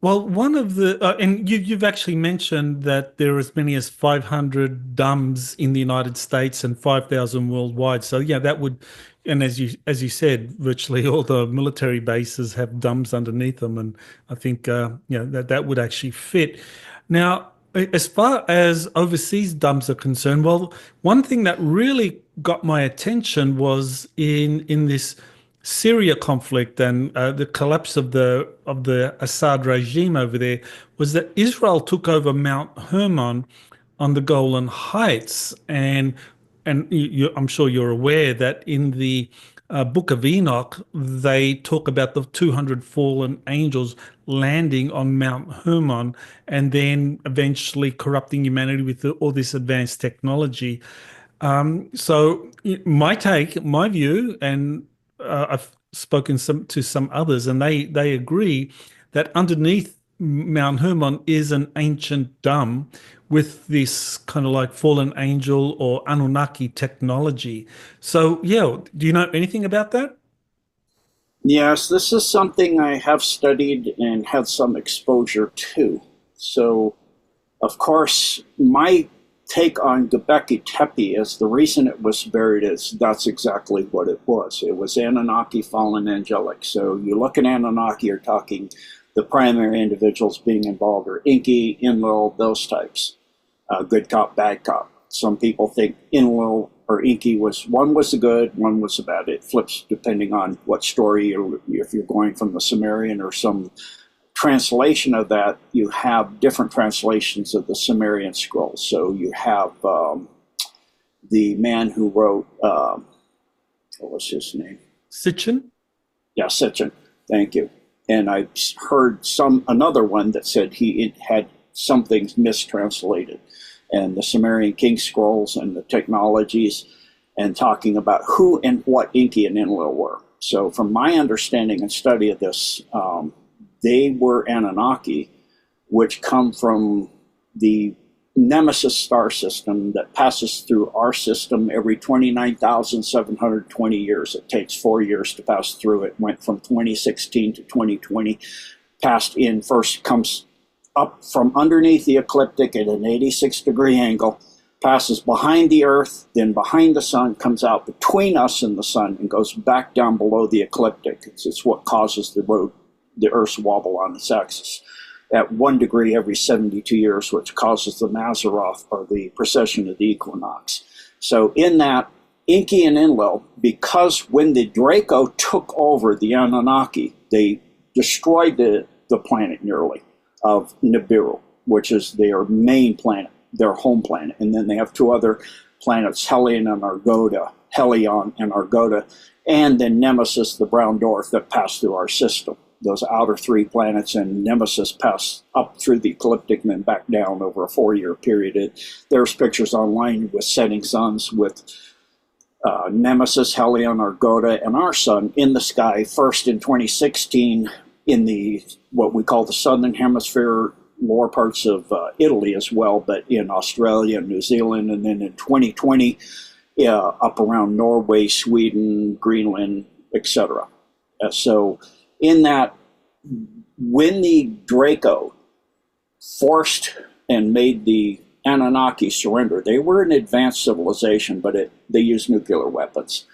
Well, one of the, and you've actually mentioned that there are as many as 500 DUMBs in the United States and 5,000 worldwide. So yeah, that would, and as you said, virtually all the military bases have DUMBs underneath them, and I think that would actually fit. Now, as far as overseas DUMBs are concerned, well, one thing that really got my attention was in this Syria conflict and the collapse of the Assad regime over there, was that Israel took over Mount Hermon on the Golan Heights, and I'm sure you're aware that in the Book of Enoch they talk about the 200 fallen angels landing on Mount Hermon and then eventually corrupting humanity with all this advanced technology. So my view, and I've spoken to some others, and they agree that underneath Mount Hermon is an ancient dome with this kind of like fallen angel or Anunnaki technology. So, yeah, do you know anything about that? Yes, this is something I have studied and had some exposure to. So, of course, my take on Göbekli Tepe is the reason it was buried is that's exactly what it was. It was Anunnaki, fallen angelic. So you look at Anunnaki, you're talking the primary individuals being involved are Enki, Enlil, those types. Good cop, bad cop. Some people think Enlil or Enki one was the good, one was the bad. It flips depending on what story, if you're going from the Sumerian or some translation of that. You have different translations of the Sumerian scrolls. So you have the man who wrote, what was his name? Sitchin? Yeah, Sitchin. Thank you. And I heard another one that said it had some things mistranslated. And the Sumerian King Scrolls and the technologies, and talking about who and what Enki and Enlil were. So from my understanding and study of this, they were Anunnaki, which come from the Nemesis star system that passes through our system every 29,720 years. It takes 4 years to pass through. It went from 2016 to 2020, comes up from underneath the ecliptic at an 86-degree angle, passes behind the Earth, then behind the Sun, comes out between us and the Sun, and goes back down below the ecliptic. It's what causes the Earth's wobble on its axis. at 1 degree every 72 years, which causes the Mazzaroth, or the precession of the equinox. So in that, Enki and Enlil, because when the Draco took over the Anunnaki, they destroyed the planet nearly of Nibiru, which is their main planet, their home planet. And then they have 2 other planets, Helion and Argoda, and then Nemesis, the brown dwarf that passed through our system. Those outer 3 planets, and Nemesis passed up through the ecliptic and then back down over a 4-year period. There's pictures online with setting suns with Nemesis, Helion, Argoda, and our sun in the sky, first in 2016 in the what we call the southern hemisphere, lower parts of Italy as well, but in Australia and New Zealand, and then in 2020 up around Norway, Sweden, Greenland, etc. So in that, when the Draco forced and made the Anunnaki surrender, they were an advanced civilization, but they used nuclear weapons.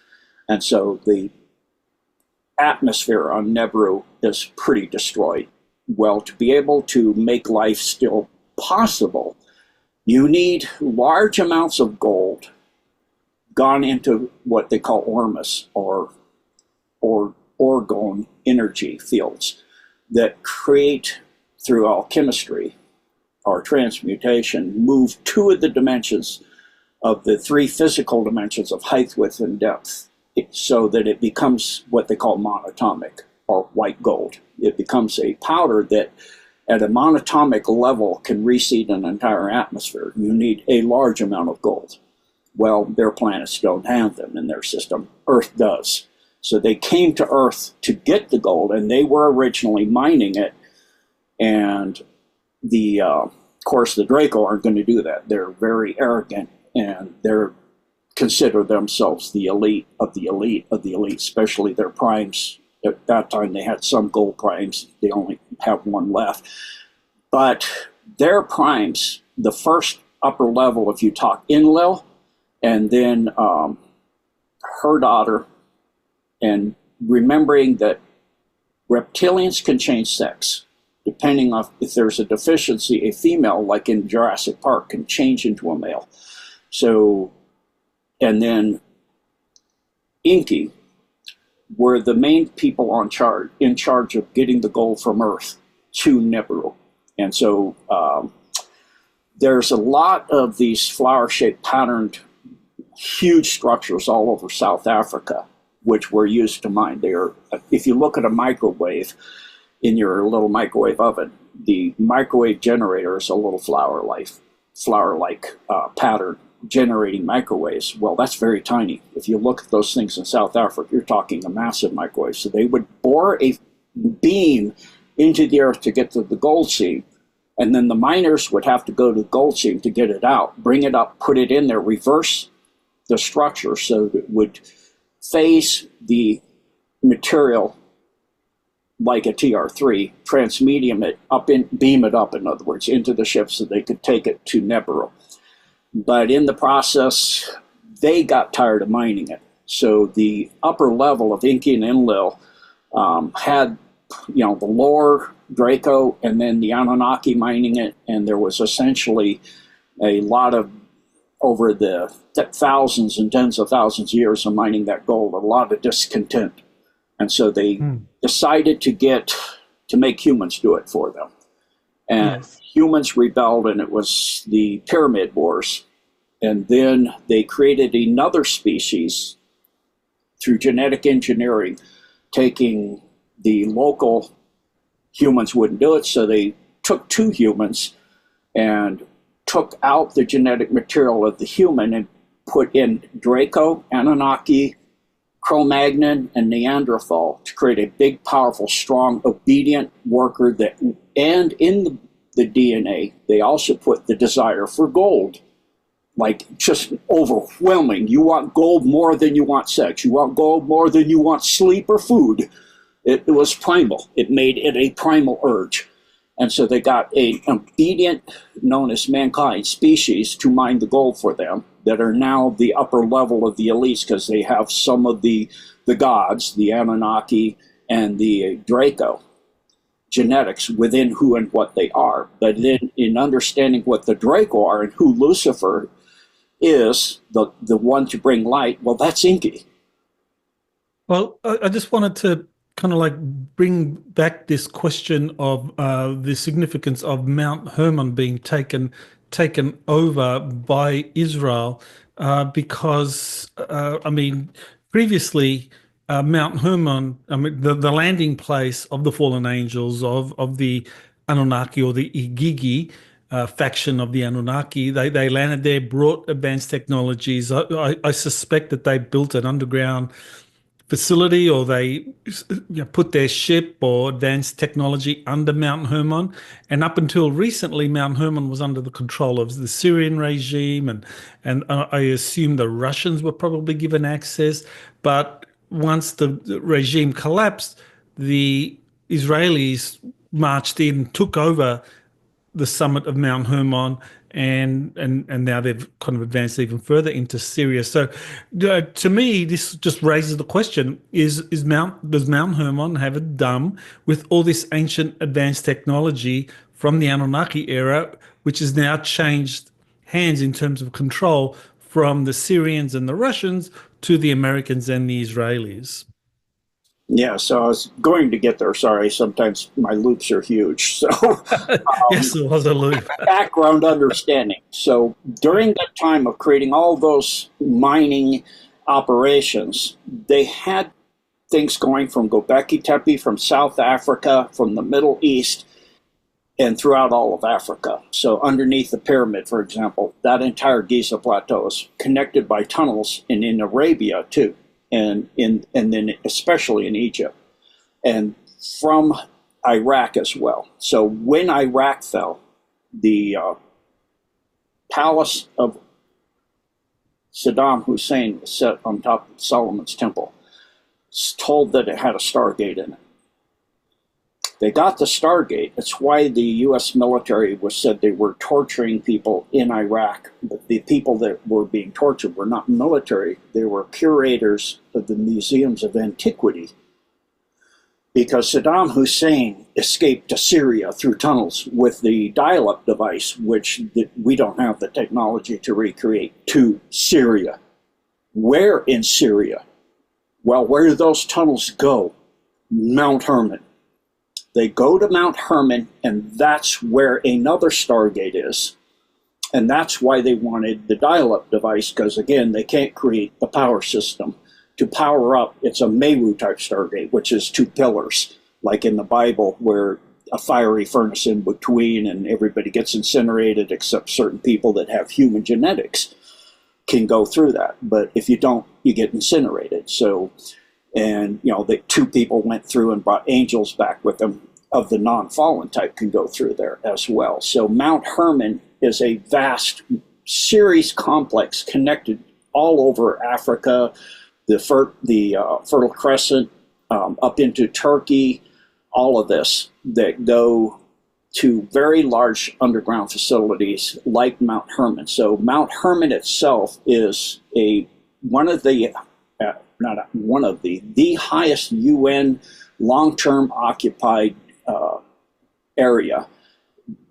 And so the atmosphere on Nibiru is pretty destroyed. Well, to be able to make life still possible, you need large amounts of gold gone into what they call ormus, or orgone energy fields that create, through alchemistry or transmutation, move 2 of the dimensions of the 3 physical dimensions of height, width, and depth, so that it becomes what they call monatomic, or white gold. It becomes a powder that at a monatomic level can reseed an entire atmosphere. You need a large amount of gold. Well, their planets don't have them in their system. Earth does. So they came to Earth to get the gold, and they were originally mining it. And of course, the Draco aren't going to do that. They're very arrogant, and they're consider themselves the elite of the elite of the elite, especially their primes. At that time, they had some gold primes. They only have 1 left. But their primes, the first upper level, if you talk Enlil, and then her daughter, and remembering that reptilians can change sex. Depending on if there's a deficiency, a female, like in Jurassic Park, can change into a male. So, and then Enki were the main people in charge of getting the gold from Earth to Nibiru. And so there's a lot of these flower-shaped patterned huge structures all over South Africa, which were used to mine. If you look at a microwave in your little microwave oven, the microwave generator is a little flower-like pattern generating microwaves. Well, that's very tiny. If you look at those things in South Africa, you're talking a massive microwave. So they would bore a beam into the earth to get to the gold seam, and then the miners would have to go to the gold seam to get it out, bring it up, put it in there, reverse the structure so that it would phase the material like a TR3, transmedium it up, beam it up, in other words, into the ship so they could take it to Nibiru. But in the process, they got tired of mining it. So the upper level of Enki and Enlil had, the lower Draco and then the Anunnaki mining it, and there was essentially a lot of, over the thousands and tens of thousands of years of mining that gold, a lot of discontent. And so they decided to make humans do it for them. And humans rebelled, and it was the Pyramid Wars. And then they created another species through genetic engineering, taking the local humans wouldn't do it, so they took 2 humans and took out the genetic material of the human and put in Draco, Anunnaki, Cro-Magnon, and Neanderthal to create a big, powerful, strong, obedient worker and in the DNA, they also put the desire for gold, like just overwhelming. You want gold more than you want sex. You want gold more than you want sleep or food. It was primal. It made it a primal urge. And so they got an obedient, known as mankind species, to mine the gold for them, that are now the upper level of the elites, because they have some of the gods, the Anunnaki and the Draco. genetics within who and what they are. But then in understanding what the Draco are and who Lucifer is, the one to bring light, well, that's Inky. Well, I just wanted to kind of like bring back this question of the significance of Mount Hermon being taken over by Israel, because I mean, previously Mount Hermon, I mean, the landing place of the fallen angels of the Anunnaki or the Igigi. Faction of the Anunnaki, they landed there, brought advanced technologies. I suspect that they built an underground facility, or they put their ship or advanced technology under Mount Hermon. And up until recently, Mount Hermon was under the control of the Syrian regime, and I assume the Russians were probably given access. But once the regime collapsed, the Israelis marched in, took over the summit of Mount Hermon, and now they've kind of advanced even further into Syria. So, to me, this just raises the question: does Mount Hermon have a dam with all this ancient advanced technology from the Anunnaki era, which has now changed hands in terms of control from the Syrians and the Russians to the Americans and the Israelis? Yeah, so I was going to get there. Sorry, sometimes my loops are huge. So, yes, it was a loop. Background understanding. So, during that time of creating all those mining operations, they had things going from Göbekli Tepe, from South Africa, from the Middle East, and throughout all of Africa. So, underneath the pyramid, for example, that entire Giza Plateau is connected by tunnels, and in Arabia too. And then especially in Egypt, and from Iraq as well. So when Iraq fell, the palace of Saddam Hussein was set on top of Solomon's temple. It's told that it had a Stargate in it. They got the Stargate. That's why the U.S. military was said they were torturing people in Iraq. But the people that were being tortured were not military. They were curators of the museums of antiquity. Because Saddam Hussein escaped to Syria through tunnels with the dial-up device, which we don't have the technology to recreate, to Syria. Where in Syria? Well, where do those tunnels go? Mount Hermon. They go to Mount Hermon, and that's where another Stargate is. And that's why they wanted the dial-up device, because, again, they can't create the power system. To power up, it's a Meru-type Stargate, which is two pillars, like in the Bible, where a fiery furnace in between, and everybody gets incinerated except certain people that have human genetics can go through that. But if you don't, you get incinerated. So... And, the two people went through and brought angels back with them of the non-fallen type can go through there as well. So Mount Hermon is a vast Ceres complex connected all over Africa, the Fertile Crescent, up into Turkey, all of this that go to very large underground facilities like Mount Hermon. So Mount Hermon itself is the highest UN long-term occupied area.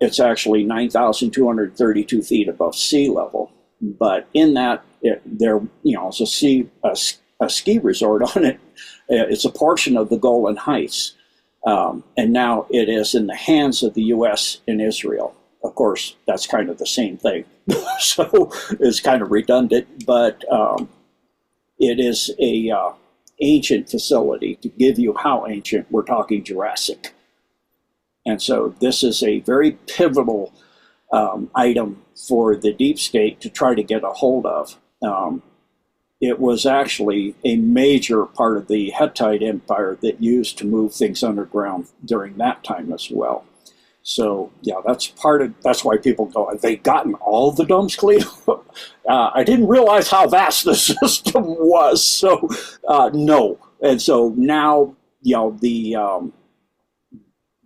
It's actually 9,232 feet above sea level. But in that, it's a ski resort on it. It's a portion of the Golan Heights. And now it is in the hands of the U.S. and Israel. Of course, that's kind of the same thing. So it's kind of redundant, but it is a ancient facility. To give you how ancient, we're talking Jurassic. And so this is a very pivotal item for the deep state to try to get a hold of. It was actually a major part of the Hittite Empire that used to move things underground during that time as well. So yeah, that's why people go, have they gotten all the domes clean? I didn't realize how vast the system was. So no. And so now, the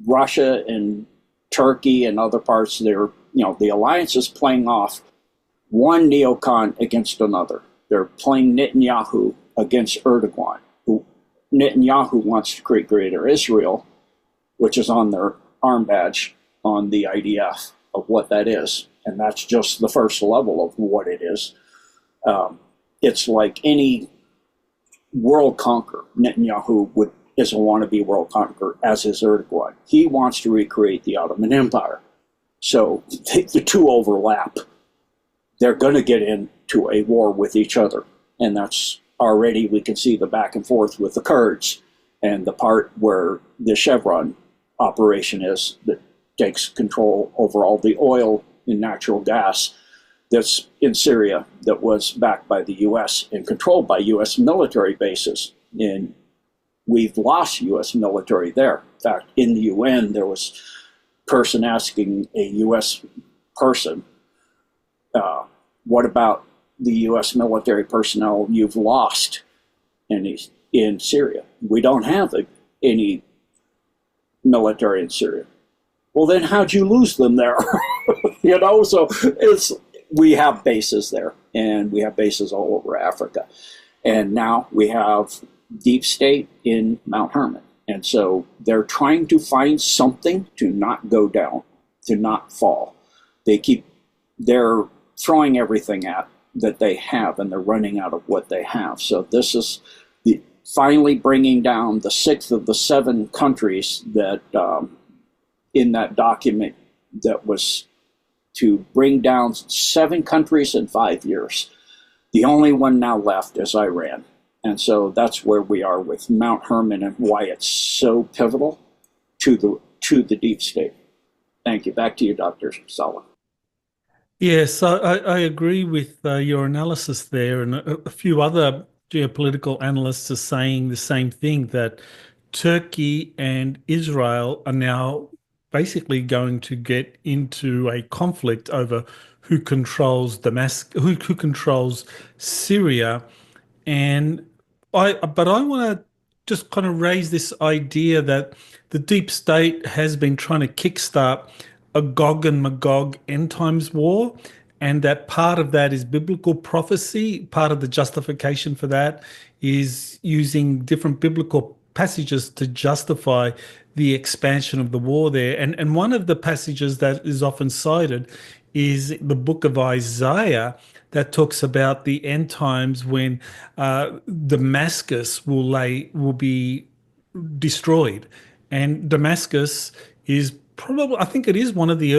Russia and Turkey and other parts, the alliance is playing off one neocon against another. They're playing Netanyahu against Erdogan, who Netanyahu wants to create greater Israel, which is on their arm badge on the IDF of what that is. And that's just the first level of what it is. It's like any world conqueror. Netanyahu is a wannabe world conqueror, as is Erdogan. He wants to recreate the Ottoman Empire. So the two overlap. They're going to get into a war with each other. And that's already, we can see the back and forth with the Kurds and the part where the Chevron operation is that takes control over all the oil and natural gas that's in Syria that was backed by the U.S. and controlled by U.S. military bases. And we've lost U.S. military there. In fact, in the UN, there was a person asking a U.S. person, what about the U.S. military personnel you've lost in Syria? We don't have any military in Syria. Well, then how'd you lose them there? So we have bases there, and we have bases all over Africa. And now we have deep state in Mount Hermon. And so they're trying to find something to not go down, to not fall. They're throwing everything at that they have, and they're running out of what they have. So this is finally bringing down the sixth of the 7 countries that in that document that was to bring down 7 countries in 5 years. The only one now left is Iran. And so that's where we are with Mount Hermon and why it's so pivotal to the deep state. Thank you. Back to you, Dr. Sala. Yes, I agree with your analysis there, and a few other geopolitical analysts are saying the same thing, that Turkey and Israel are now basically going to get into a conflict over who controls Damascus, who controls Syria, but I want to just kind of raise this idea that the deep state has been trying to kickstart a Gog and Magog end times war, and that part of that is biblical prophecy. Part of the justification for that is using different biblical passages to justify the expansion of the war there. And one of the passages that is often cited is the book of Isaiah that talks about the end times when Damascus will be destroyed. And Damascus is probably, I think it is one of the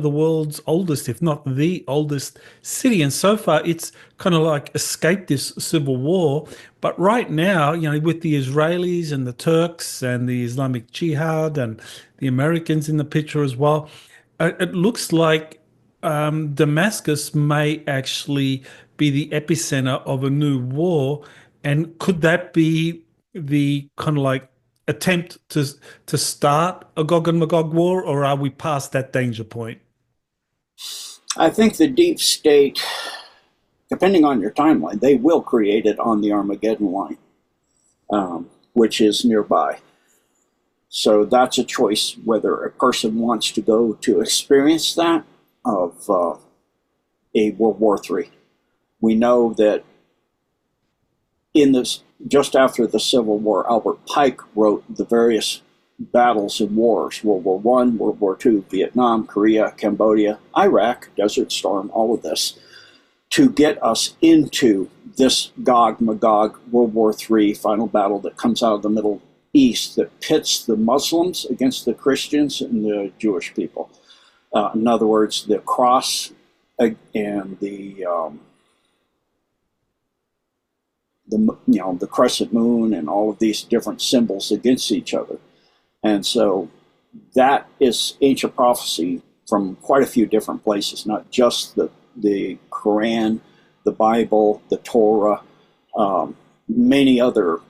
world's oldest, if not the oldest city. And so far, it's kind of like escaped this civil war. But right now, with the Israelis and the Turks and the Islamic Jihad and the Americans in the picture as well, it looks like Damascus may actually be the epicenter of a new war. And could that be the kind of like attempt to start a Gog and Magog war, or are we past that danger point? I think the deep state, depending on your timeline, they will create it on the Armageddon line, which is nearby. So that's a choice whether a person wants to go to experience that of a World War III. We know that just after the Civil War, Albert Pike wrote the various battles and wars: World War I, World War II, Vietnam, Korea, Cambodia, Iraq, Desert Storm, all of this, to get us into this Gog-Magog World War III final battle that comes out of the Middle East that pits the Muslims against the Christians and the Jewish people. In other words, the cross and the crescent moon and all of these different symbols against each other. And so that is ancient prophecy from quite a few different places, not just the Quran, the Bible, the Torah, many other.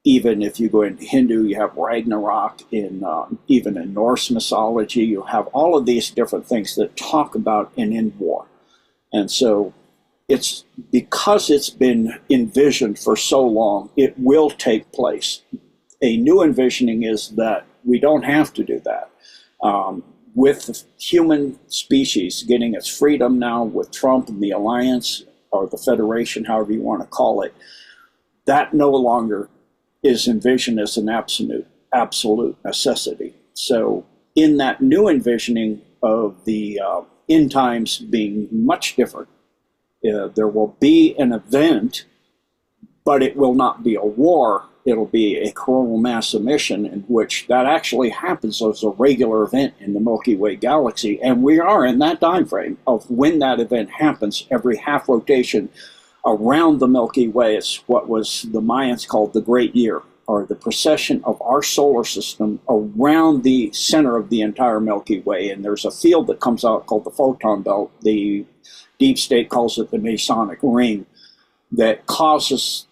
Even if you go into Hindu, you have Ragnarok. Even in Norse mythology, you have all of these different things that talk about an end war. And so it's because it's been envisioned for so long, it will take place. A new envisioning is that we don't have to do that. With the human species getting its freedom now with Trump and the alliance, or the federation, however you want to call it, that no longer is envisioned as an absolute. absolute necessity. So in that new envisioning of the end times being much different, there will be an event, but it will not be a war. It'll be a coronal mass emission, in which that actually happens as a regular event in the Milky Way galaxy. And we are in that time frame of when that event happens. Every half rotation around the Milky Way is what was the Mayans called the Great Year, or the precession of our solar system around the center of the entire Milky Way. And there's a field that comes out called the photon belt. The deep state calls it the Masonic ring, that causes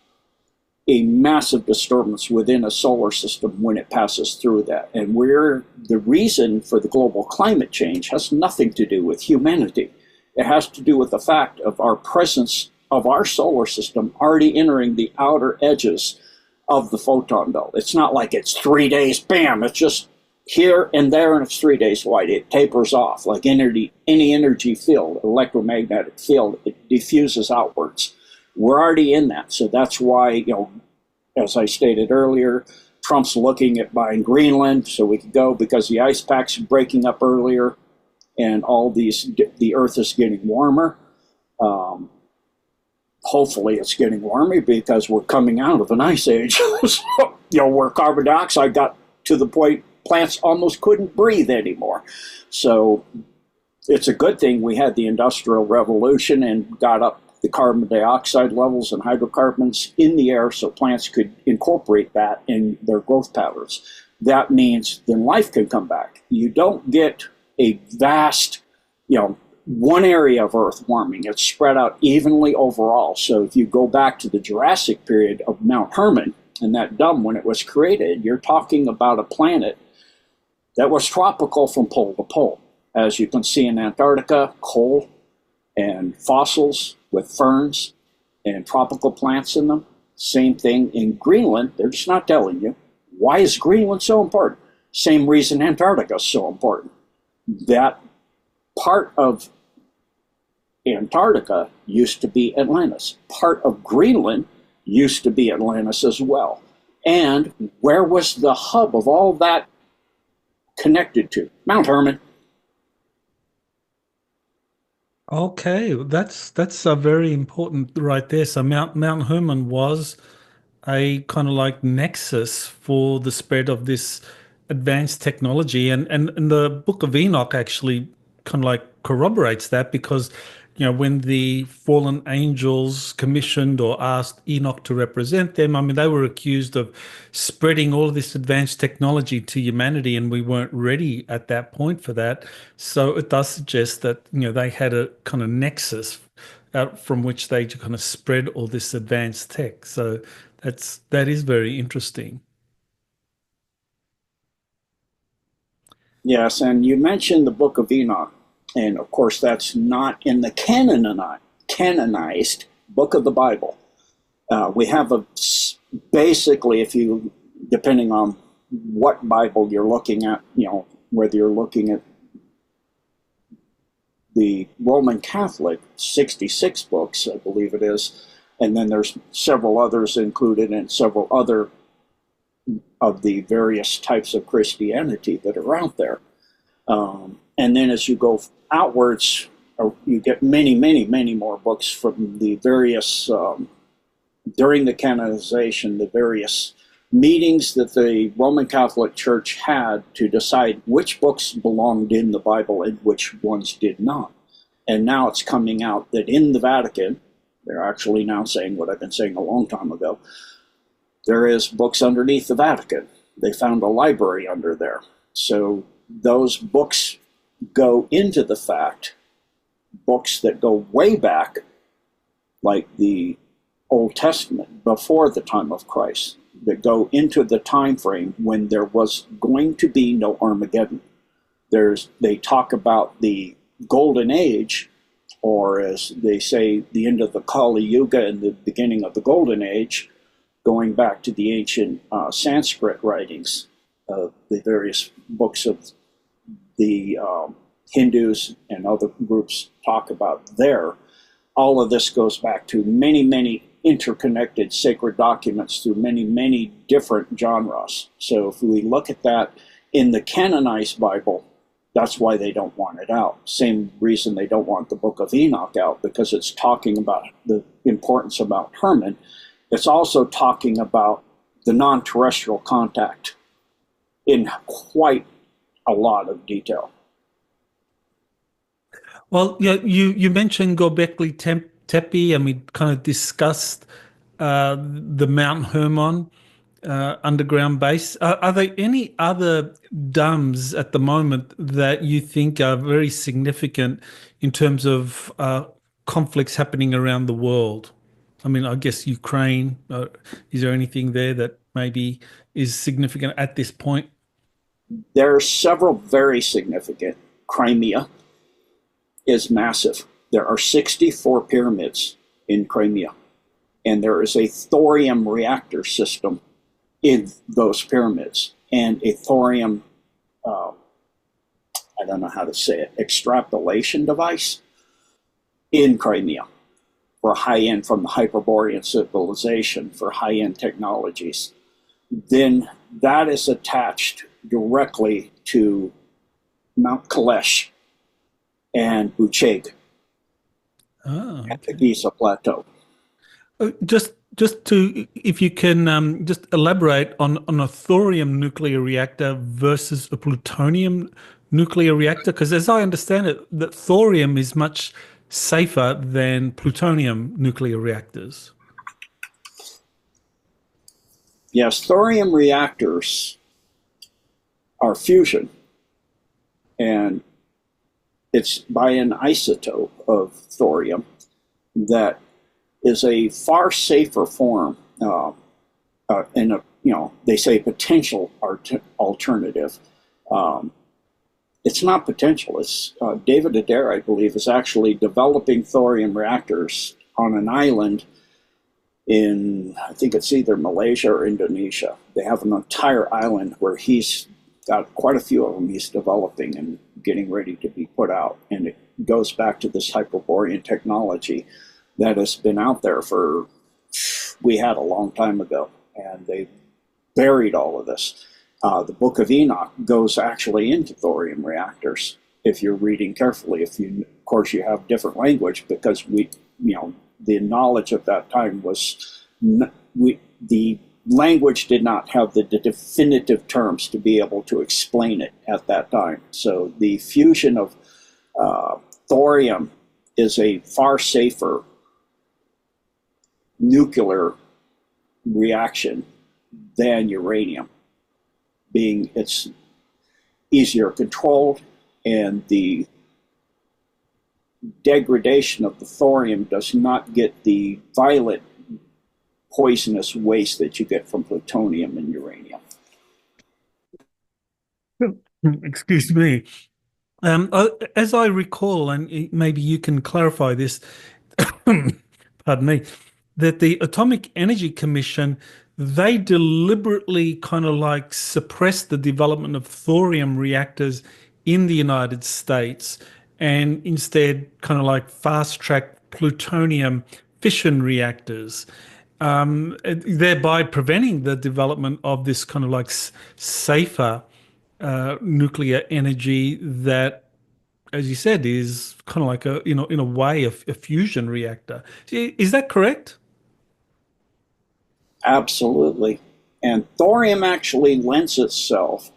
a massive disturbance within a solar system when it passes through that. And the reason for the global climate change has nothing to do with humanity. It has to do with the fact of our presence of our solar system already entering the outer edges of the photon belt. It's not like it's 3 days, bam, it's just here and there, and it's 3 days wide. It tapers off like any energy field, electromagnetic field. It diffuses outwards. We're already in that. So that's why, as I stated earlier, Trump's looking at buying Greenland so we could go, because the ice pack's breaking up earlier and the Earth is getting warmer. Hopefully it's getting warmer, because we're coming out of an ice age. So, where carbon dioxide got to the point plants almost couldn't breathe anymore. So it's a good thing we had the Industrial Revolution and got up the carbon dioxide levels and hydrocarbons in the air so plants could incorporate that in their growth patterns. That means then life can come back. You don't get a vast, one area of Earth warming. It's spread out evenly overall. So if you go back to the Jurassic period of Mount Hermon and that dome when it was created, you're talking about a planet that was tropical from pole to pole. As you can see in Antarctica, coal and fossils with ferns and tropical plants in them. Same thing in Greenland. They're just not telling you. Why is Greenland so important? Same reason Antarctica is so important. That part of Antarctica used to be Atlantis. Part of Greenland used to be Atlantis as well. And where was the hub of all that connected to? Mount Hermon. Okay, that's very important right there. So Mount Hermon was a kind of like nexus for the spread of this advanced technology, and the Book of Enoch actually kind of like corroborates that, because when the fallen angels commissioned or asked Enoch to represent them, I mean, they were accused of spreading all of this advanced technology to humanity, and we weren't ready at that point for that. So it does suggest that they had a kind of nexus out from which they kind of spread all this advanced tech. So that is very interesting. Yes, and you mentioned the Book of Enoch. And of course, that's not in the canonized book of the Bible. We have basically, depending on what Bible you're looking at, whether you're looking at the Roman Catholic, 66 books, I believe it is, and then there's several others included in several other of the various types of Christianity that are out there. And then as you go outwards, you get many, many, many more books from the various, during the canonization, the various meetings that the Roman Catholic Church had to decide which books belonged in the Bible and which ones did not. And now it's coming out that in the Vatican, they're actually now saying what I've been saying a long time ago, there is books underneath the Vatican. They found a library under there. So those books go into the fact, books that go way back, like the Old Testament, before the time of Christ, that go into the time frame when there was going to be no Armageddon. They talk about the Golden Age, or as they say, the end of the Kali Yuga and the beginning of the Golden Age, going back to the ancient Sanskrit writings, the various books of the Hindus and other groups talk about there. All of this goes back to many, many interconnected sacred documents through many, many different genres. So if we look at that in the canonized Bible, that's why they don't want it out. Same reason they don't want the Book of Enoch out, because it's talking about the importance of Mount Hermon. It's also talking about the non-terrestrial contact in quite a lot of detail. Well, yeah, you mentioned Göbekli Tepe, and we kind of discussed the Mount Hermon underground base. Are there any other domes at the moment that you think are very significant in terms of conflicts happening around the world? I mean, I guess Ukraine. Is there anything there that maybe is significant at this point? There are several very significant. Crimea is massive. There are 64 pyramids in Crimea, and there is a thorium reactor system in those pyramids, and a thorium, I don't know how to say it, extrapolation device in Crimea for high-end, from the Hyperborean civilization, for high-end technologies. Then that is attached directly to Mount Kalesh and Bucheg at the Giza Plateau. Just to, if you can just elaborate on a thorium nuclear reactor versus a plutonium nuclear reactor, because as I understand it, that thorium is much safer than plutonium nuclear reactors. Yes, thorium reactors are fusion, and it's by an isotope of thorium that is a far safer form, and they say potential alternative. It's not potential. It's David Adair, I believe, is actually developing thorium reactors on an island in, I think it's either Malaysia or Indonesia. They have an entire island where he's got quite a few of them he's developing and getting ready to be put out. And it goes back to this Hyperborean technology that has been out there we had a long time ago, and they buried all of this. The Book of Enoch goes actually into thorium reactors, if you're reading carefully. Of course, you have different language, because the knowledge at that time was, the language did not have the definitive terms to be able to explain it at that time. So the fusion of thorium is a far safer nuclear reaction than uranium, being it's easier controlled, and the degradation of the thorium does not get the violent poisonous waste that you get from plutonium and uranium. Excuse me. As I recall, and maybe you can clarify this, pardon me, that the Atomic Energy Commission, they deliberately kind of like suppressed the development of thorium reactors in the United States, and instead kind of like fast-track plutonium fission reactors, thereby preventing the development of this kind of like safer nuclear energy that, as you said, is kind of like in a way, a fusion reactor. Is that correct? Absolutely. And thorium actually lends itself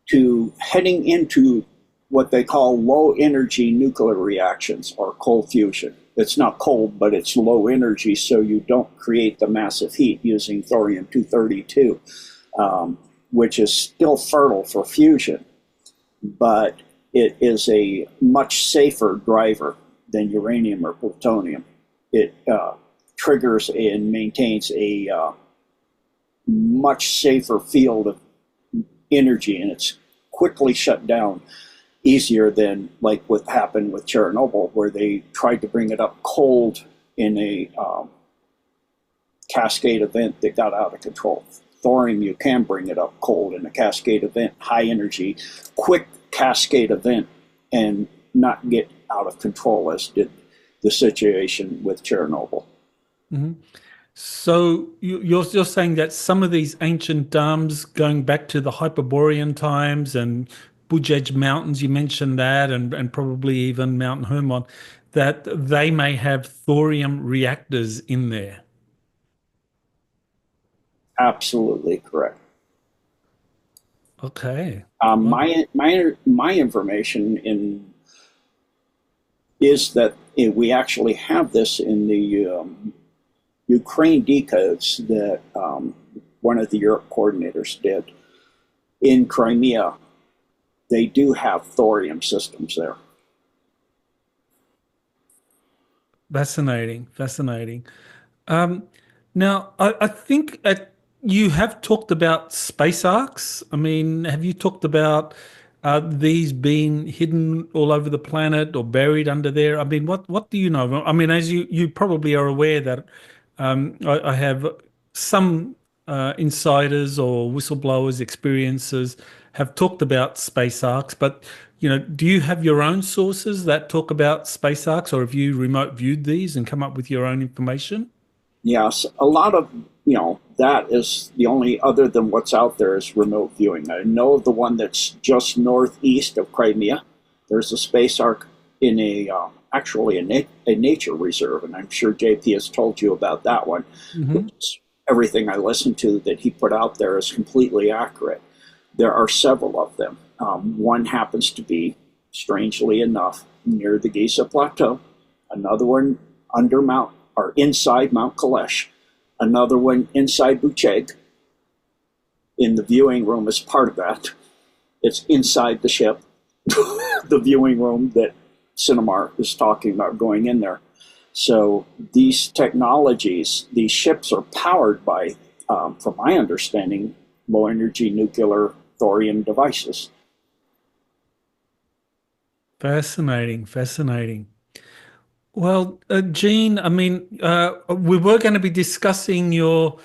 to heading into what they call low energy nuclear reactions, or cold fusion. It's not cold, but it's low energy, so you don't create the massive heat using thorium-232, which is still fertile for fusion, but it is a much safer driver than uranium or plutonium. It triggers and maintains a much safer field of energy, and it's quickly shut down, easier than like what happened with Chernobyl, where they tried to bring it up cold in a cascade event that got out of control. Thorium, you can bring it up cold in a cascade event, high energy, quick cascade event, and not get out of control, as did the situation with Chernobyl. Mm-hmm. So you're saying that some of these ancient dams going back to the Hyperborean times and Budge Edge Mountains, you mentioned that, and probably even Mount Hermon, that they may have thorium reactors in there. Absolutely correct. Okay. Well, My information in is that we actually have this in the Ukraine decodes that one of the Europe coordinators did in Crimea. They do have thorium systems there. fascinating, fascinating. Um, Now, I think you have talked about space arcs. I mean, have you talked about these being hidden all over the planet or buried under there? I mean, what do you know? I mean, as you probably are aware that I have some insiders or whistleblowers, experiences have talked about space arcs, but do you have your own sources that talk about space arcs, or have you remote viewed these and come up with your own information? Yes, a lot of that is the only other than what's out there is remote viewing. I know of the one that's just northeast of Crimea. There's a space arc in actually a nature reserve, and I'm sure JP has told you about that one. Hmm. Everything I listened to that he put out there is completely accurate. There are several of them. One happens to be, strangely enough, near the Giza Plateau. Another one under Mount or inside Mount Kalesh. Another one inside Bucheg. In the viewing room as part of that. It's inside the ship, the viewing room that Cinemar is talking about going in there. So these technologies, these ships are powered by, from my understanding, low energy nuclear thorium devices. Fascinating, fascinating. Well, Gene, I mean, we were going to be discussing your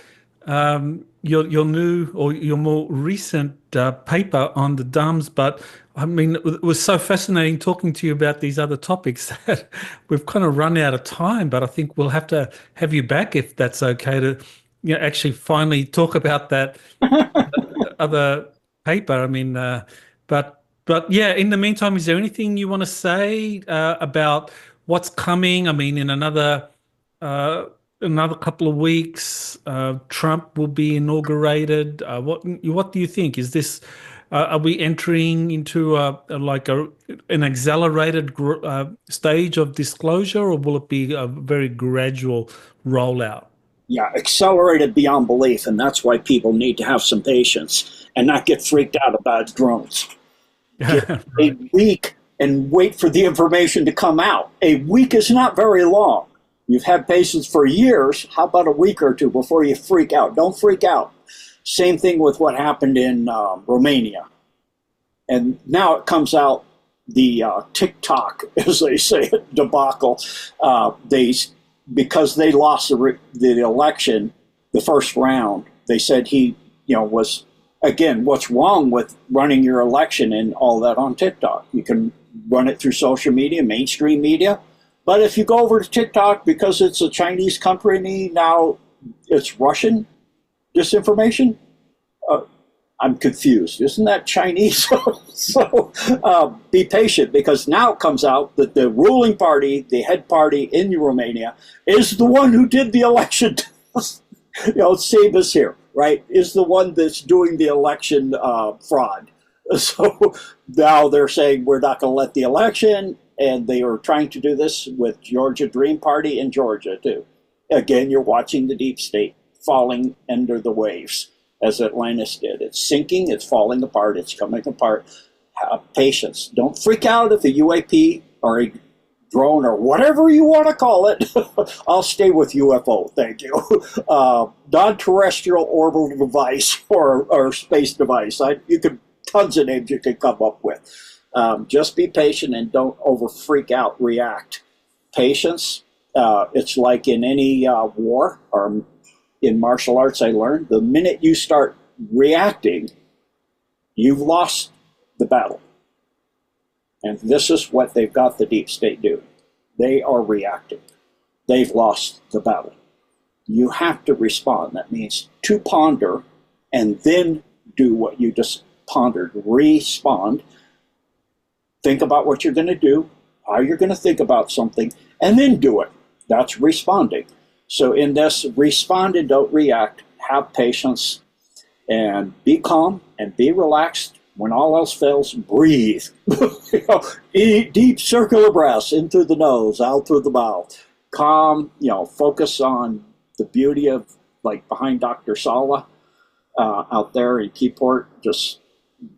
new or your more recent paper on the dams, but I mean, it was so fascinating talking to you about these other topics that we've kind of run out of time. But I think we'll have to have you back if that's okay to, actually finally talk about that other paper. I mean, but yeah. In the meantime, is there anything you want to say about what's coming? I mean, in uh, another couple of weeks, Trump will be inaugurated. What do you think? Is this are we entering into an accelerated stage of disclosure, or will it be a very gradual rollout? Yeah, accelerated beyond belief, and that's why people need to have some patience and not get freaked out about drones. Give a Right. week and wait for the information to come out. A week is not very long. You've had patients for years. How about a week or two before you freak out? Don't freak out. Same thing with what happened in Romania. And now it comes out the TikTok, as they say, debacle. They because they lost the election, the first round. They said he, was again. What's wrong with running your election and all that on TikTok? You can run it through social media, mainstream media. But if you go over to TikTok, because it's a Chinese company now, it's Russian disinformation. Uh, I'm confused. Isn't that Chinese? So be patient, because now it comes out that the ruling party, the head party in Romania, is the one who did the election. Same as here, right? Is the one that's doing the election fraud. So now they're saying we're not going to let the election, and they are trying to do this with Georgia Dream Party in Georgia too. Again, you're watching the deep state falling under the waves, as Atlantis did. It's sinking, it's falling apart, it's coming apart. Have patience. Don't freak out if a UAP or a drone or whatever you want to call it. I'll stay with UFO, thank you. Non-terrestrial orbital device or space device. You could tons of names you could come up with. Just be patient and don't over freak out, react. Patience, it's like in any war or in martial arts, I learned the minute you start reacting, you've lost the battle. And this is what they've got the deep state doing. They are reacting. They've lost the battle. you have to respond. That means to ponder and then do what you just pondered. Respond. Think about what you're going to do, how you're going to think about something, and then do it. That's responding. So in this, respond and don't react. Have patience and be calm and be relaxed. When all else fails, breathe. Deep circular breaths in through the nose, out through the mouth. Calm, focus on the beauty of, like behind Dr. Sala out there in Keyport, just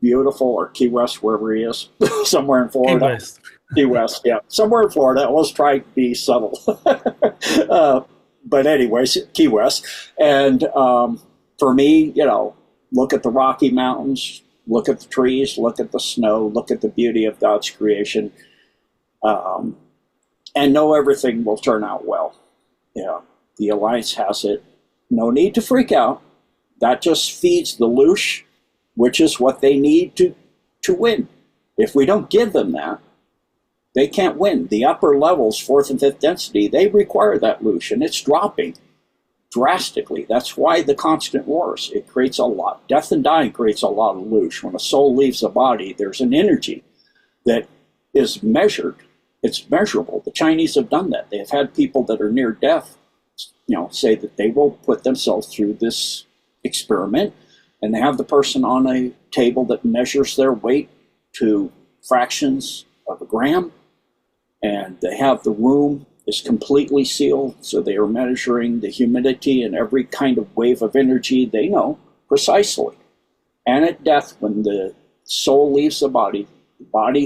beautiful, or Key West, wherever he is, somewhere in Florida. Key West. Key West, yeah, somewhere in Florida. I was trying to be subtle. But anyways, Key West. And for me, look at the Rocky Mountains, look at the trees, look at the snow, look at the beauty of God's creation, and know everything will turn out well. The Alliance has it. No need to freak out. That just feeds the loosh, which is what they need to win. If we don't give them that, they can't win. The upper levels, fourth and fifth density, they require that loosh, and it's dropping drastically. That's why the constant wars. It creates a lot. Death and dying creates a lot of loosh. When a soul leaves the body, there's an energy that is measured. It's measurable. The Chinese have done that. They have had people that are near death, say that they will put themselves through this experiment, and they have the person on a table that measures their weight to fractions of a gram, and they have the room is completely sealed, so they are measuring the humidity and every kind of wave of energy they know precisely. And at death, when the soul leaves the body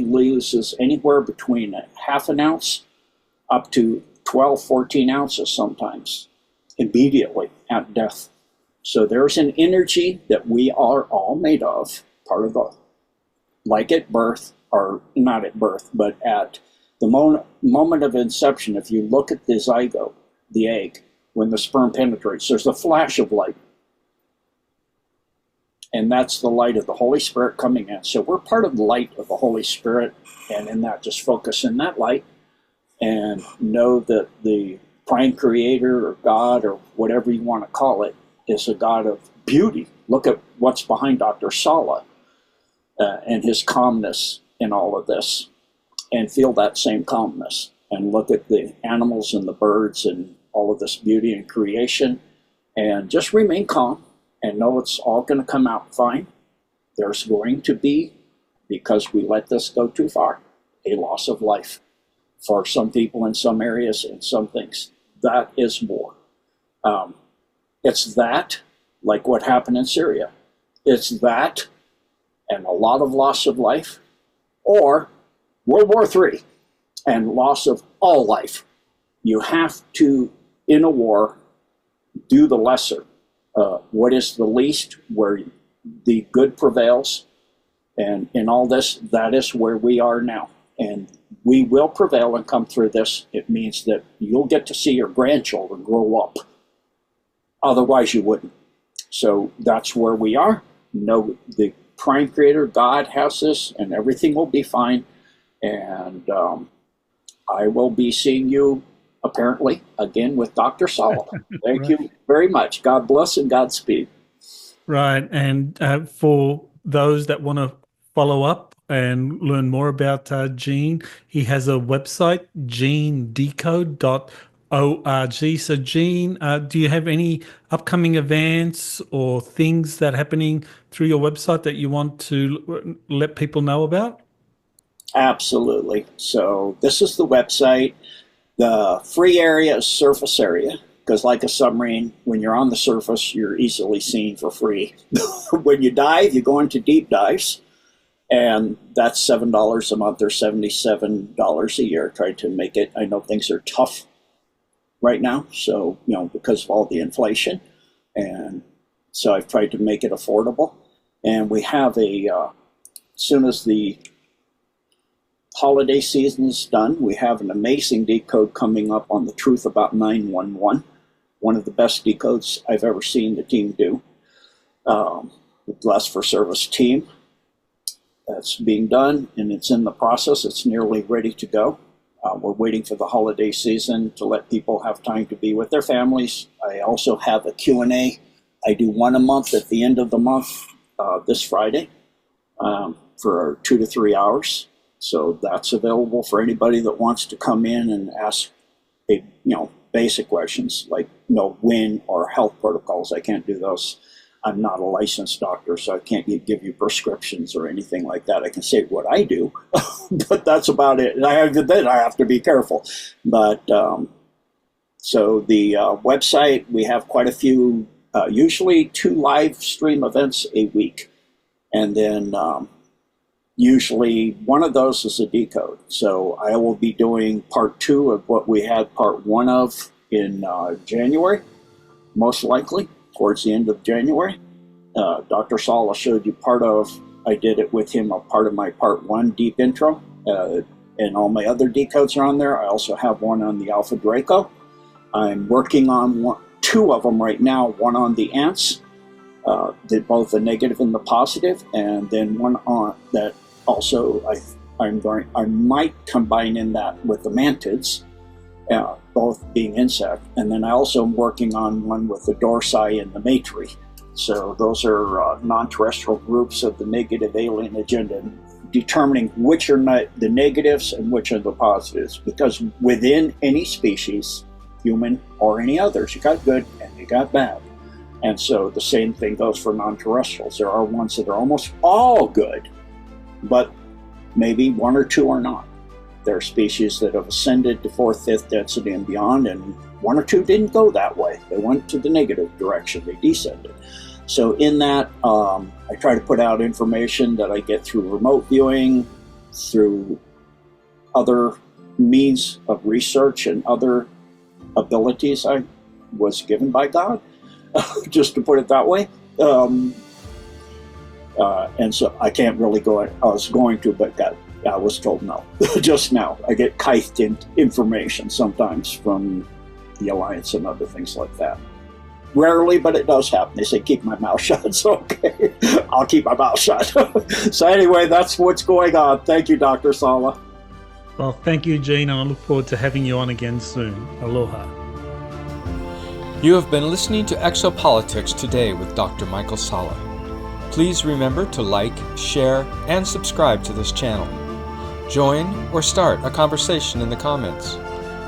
loses anywhere between a half an ounce up to 12, 14 ounces sometimes, immediately at death. So there's an energy that we are all made of, part of the, like at birth, or not at birth, but at the moment of inception. If you look at the zygote, the egg, when the sperm penetrates, there's a flash of light. And that's the light of the Holy Spirit coming in. So we're part of the light of the Holy Spirit, and in that, just focus in that light and know that the prime creator or God or whatever you want to call it is a God of beauty. Look at what's behind Dr. Sala and his calmness in all of this, and feel that same calmness. And look at the animals and the birds and all of this beauty and creation, and just remain calm and know it's all going to come out fine. There's going to be, because we let this go too far, a loss of life for some people in some areas and some things. That is war. It's that, like what happened in Syria. It's that and a lot of loss of life, or World War III and loss of all life. You have to, in a war, do the lesser. What is the least, where the good prevails. And in all this, that is where we are now. And we will prevail and come through this. It means that you'll get to see your grandchildren grow up. Otherwise, you wouldn't. So that's where we are. No, the prime creator, God, has this, and everything will be fine. And I will be seeing you, apparently, again with Dr. Sala. Thank Right. you very much. God bless and Godspeed. Right. And for those that want to follow up and learn more about Gene, he has a website, genedecode.org. So, Gene, do you have any upcoming events or things that are happening through your website that you want to let people know about? Absolutely. So this is the website. The free area is surface area, because like a submarine, when you're on the surface, you're easily seen for free. When you dive, you go into deep dives, and that's $7 a month or $77 a year. Try to make it. I know things are tough right now, so because of all the inflation, and so I've tried to make it affordable. And we have as soon as the holiday season is done, we have an amazing decode coming up on the truth about 911. One of the best decodes I've ever seen the team do. The Blessed for Service team. That's being done, and it's in the process. It's nearly ready to go. We're waiting for the holiday season to let people have time to be with their families. I also have a Q&A. I do one a month at the end of the month, this Friday, for 2 to 3 hours. So that's available for anybody that wants to come in and ask, basic questions like, wind or health protocols. I can't do those. I'm not a licensed doctor, so I can't give you prescriptions or anything like that. I can say what I do, but that's about it. And I have to be careful. But so the website, we have quite a few, usually 2 live stream events a week. And then usually one of those is a decode. So I will be doing part 2 of what we had part 1 of in January, most likely, towards the end of January. Dr. Sala showed you I did it with him, a part of my part 1 deep intro, and all my other decodes are on there. I also have one on the Alpha Draco. I'm working on 2 of them right now, one on the ants, did both the negative and the positive, and then one on that also I might combine in that with the mantids, both being insect, and then I also am working on one with the dorsi and the matri. So those are non-terrestrial groups of the negative alien agenda, determining which are the negatives and which are the positives, because within any species, human or any others, you got good and you got bad. And so the same thing goes for non-terrestrials. There are ones that are almost all good, but maybe 1 or 2 are not. There are species that have ascended to 4th, 5th density and beyond, and 1 or 2 didn't go that way. They went to the negative direction. They descended. So in that, I try to put out information that I get through remote viewing, through other means of research and other abilities I was given by God, just to put it that way. And so I can't really go. I was going to, but I was told no. Just now, I get kithed in information sometimes from the Alliance and other things like that. Rarely, but it does happen. They say, keep my mouth shut. So, okay, I'll keep my mouth shut. So anyway, that's what's going on. Thank you, Dr. Sala. Well, thank you, Gene, and I look forward to having you on again soon. Aloha. You have been listening to Exopolitics today with Dr. Michael Sala. Please remember to like, share, and subscribe to this channel. Join or start a conversation in the comments.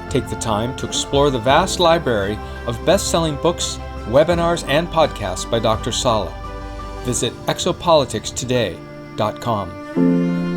Take the time to explore the vast library of best-selling books, webinars, and podcasts by Dr. Sala. Visit exopoliticstoday.com.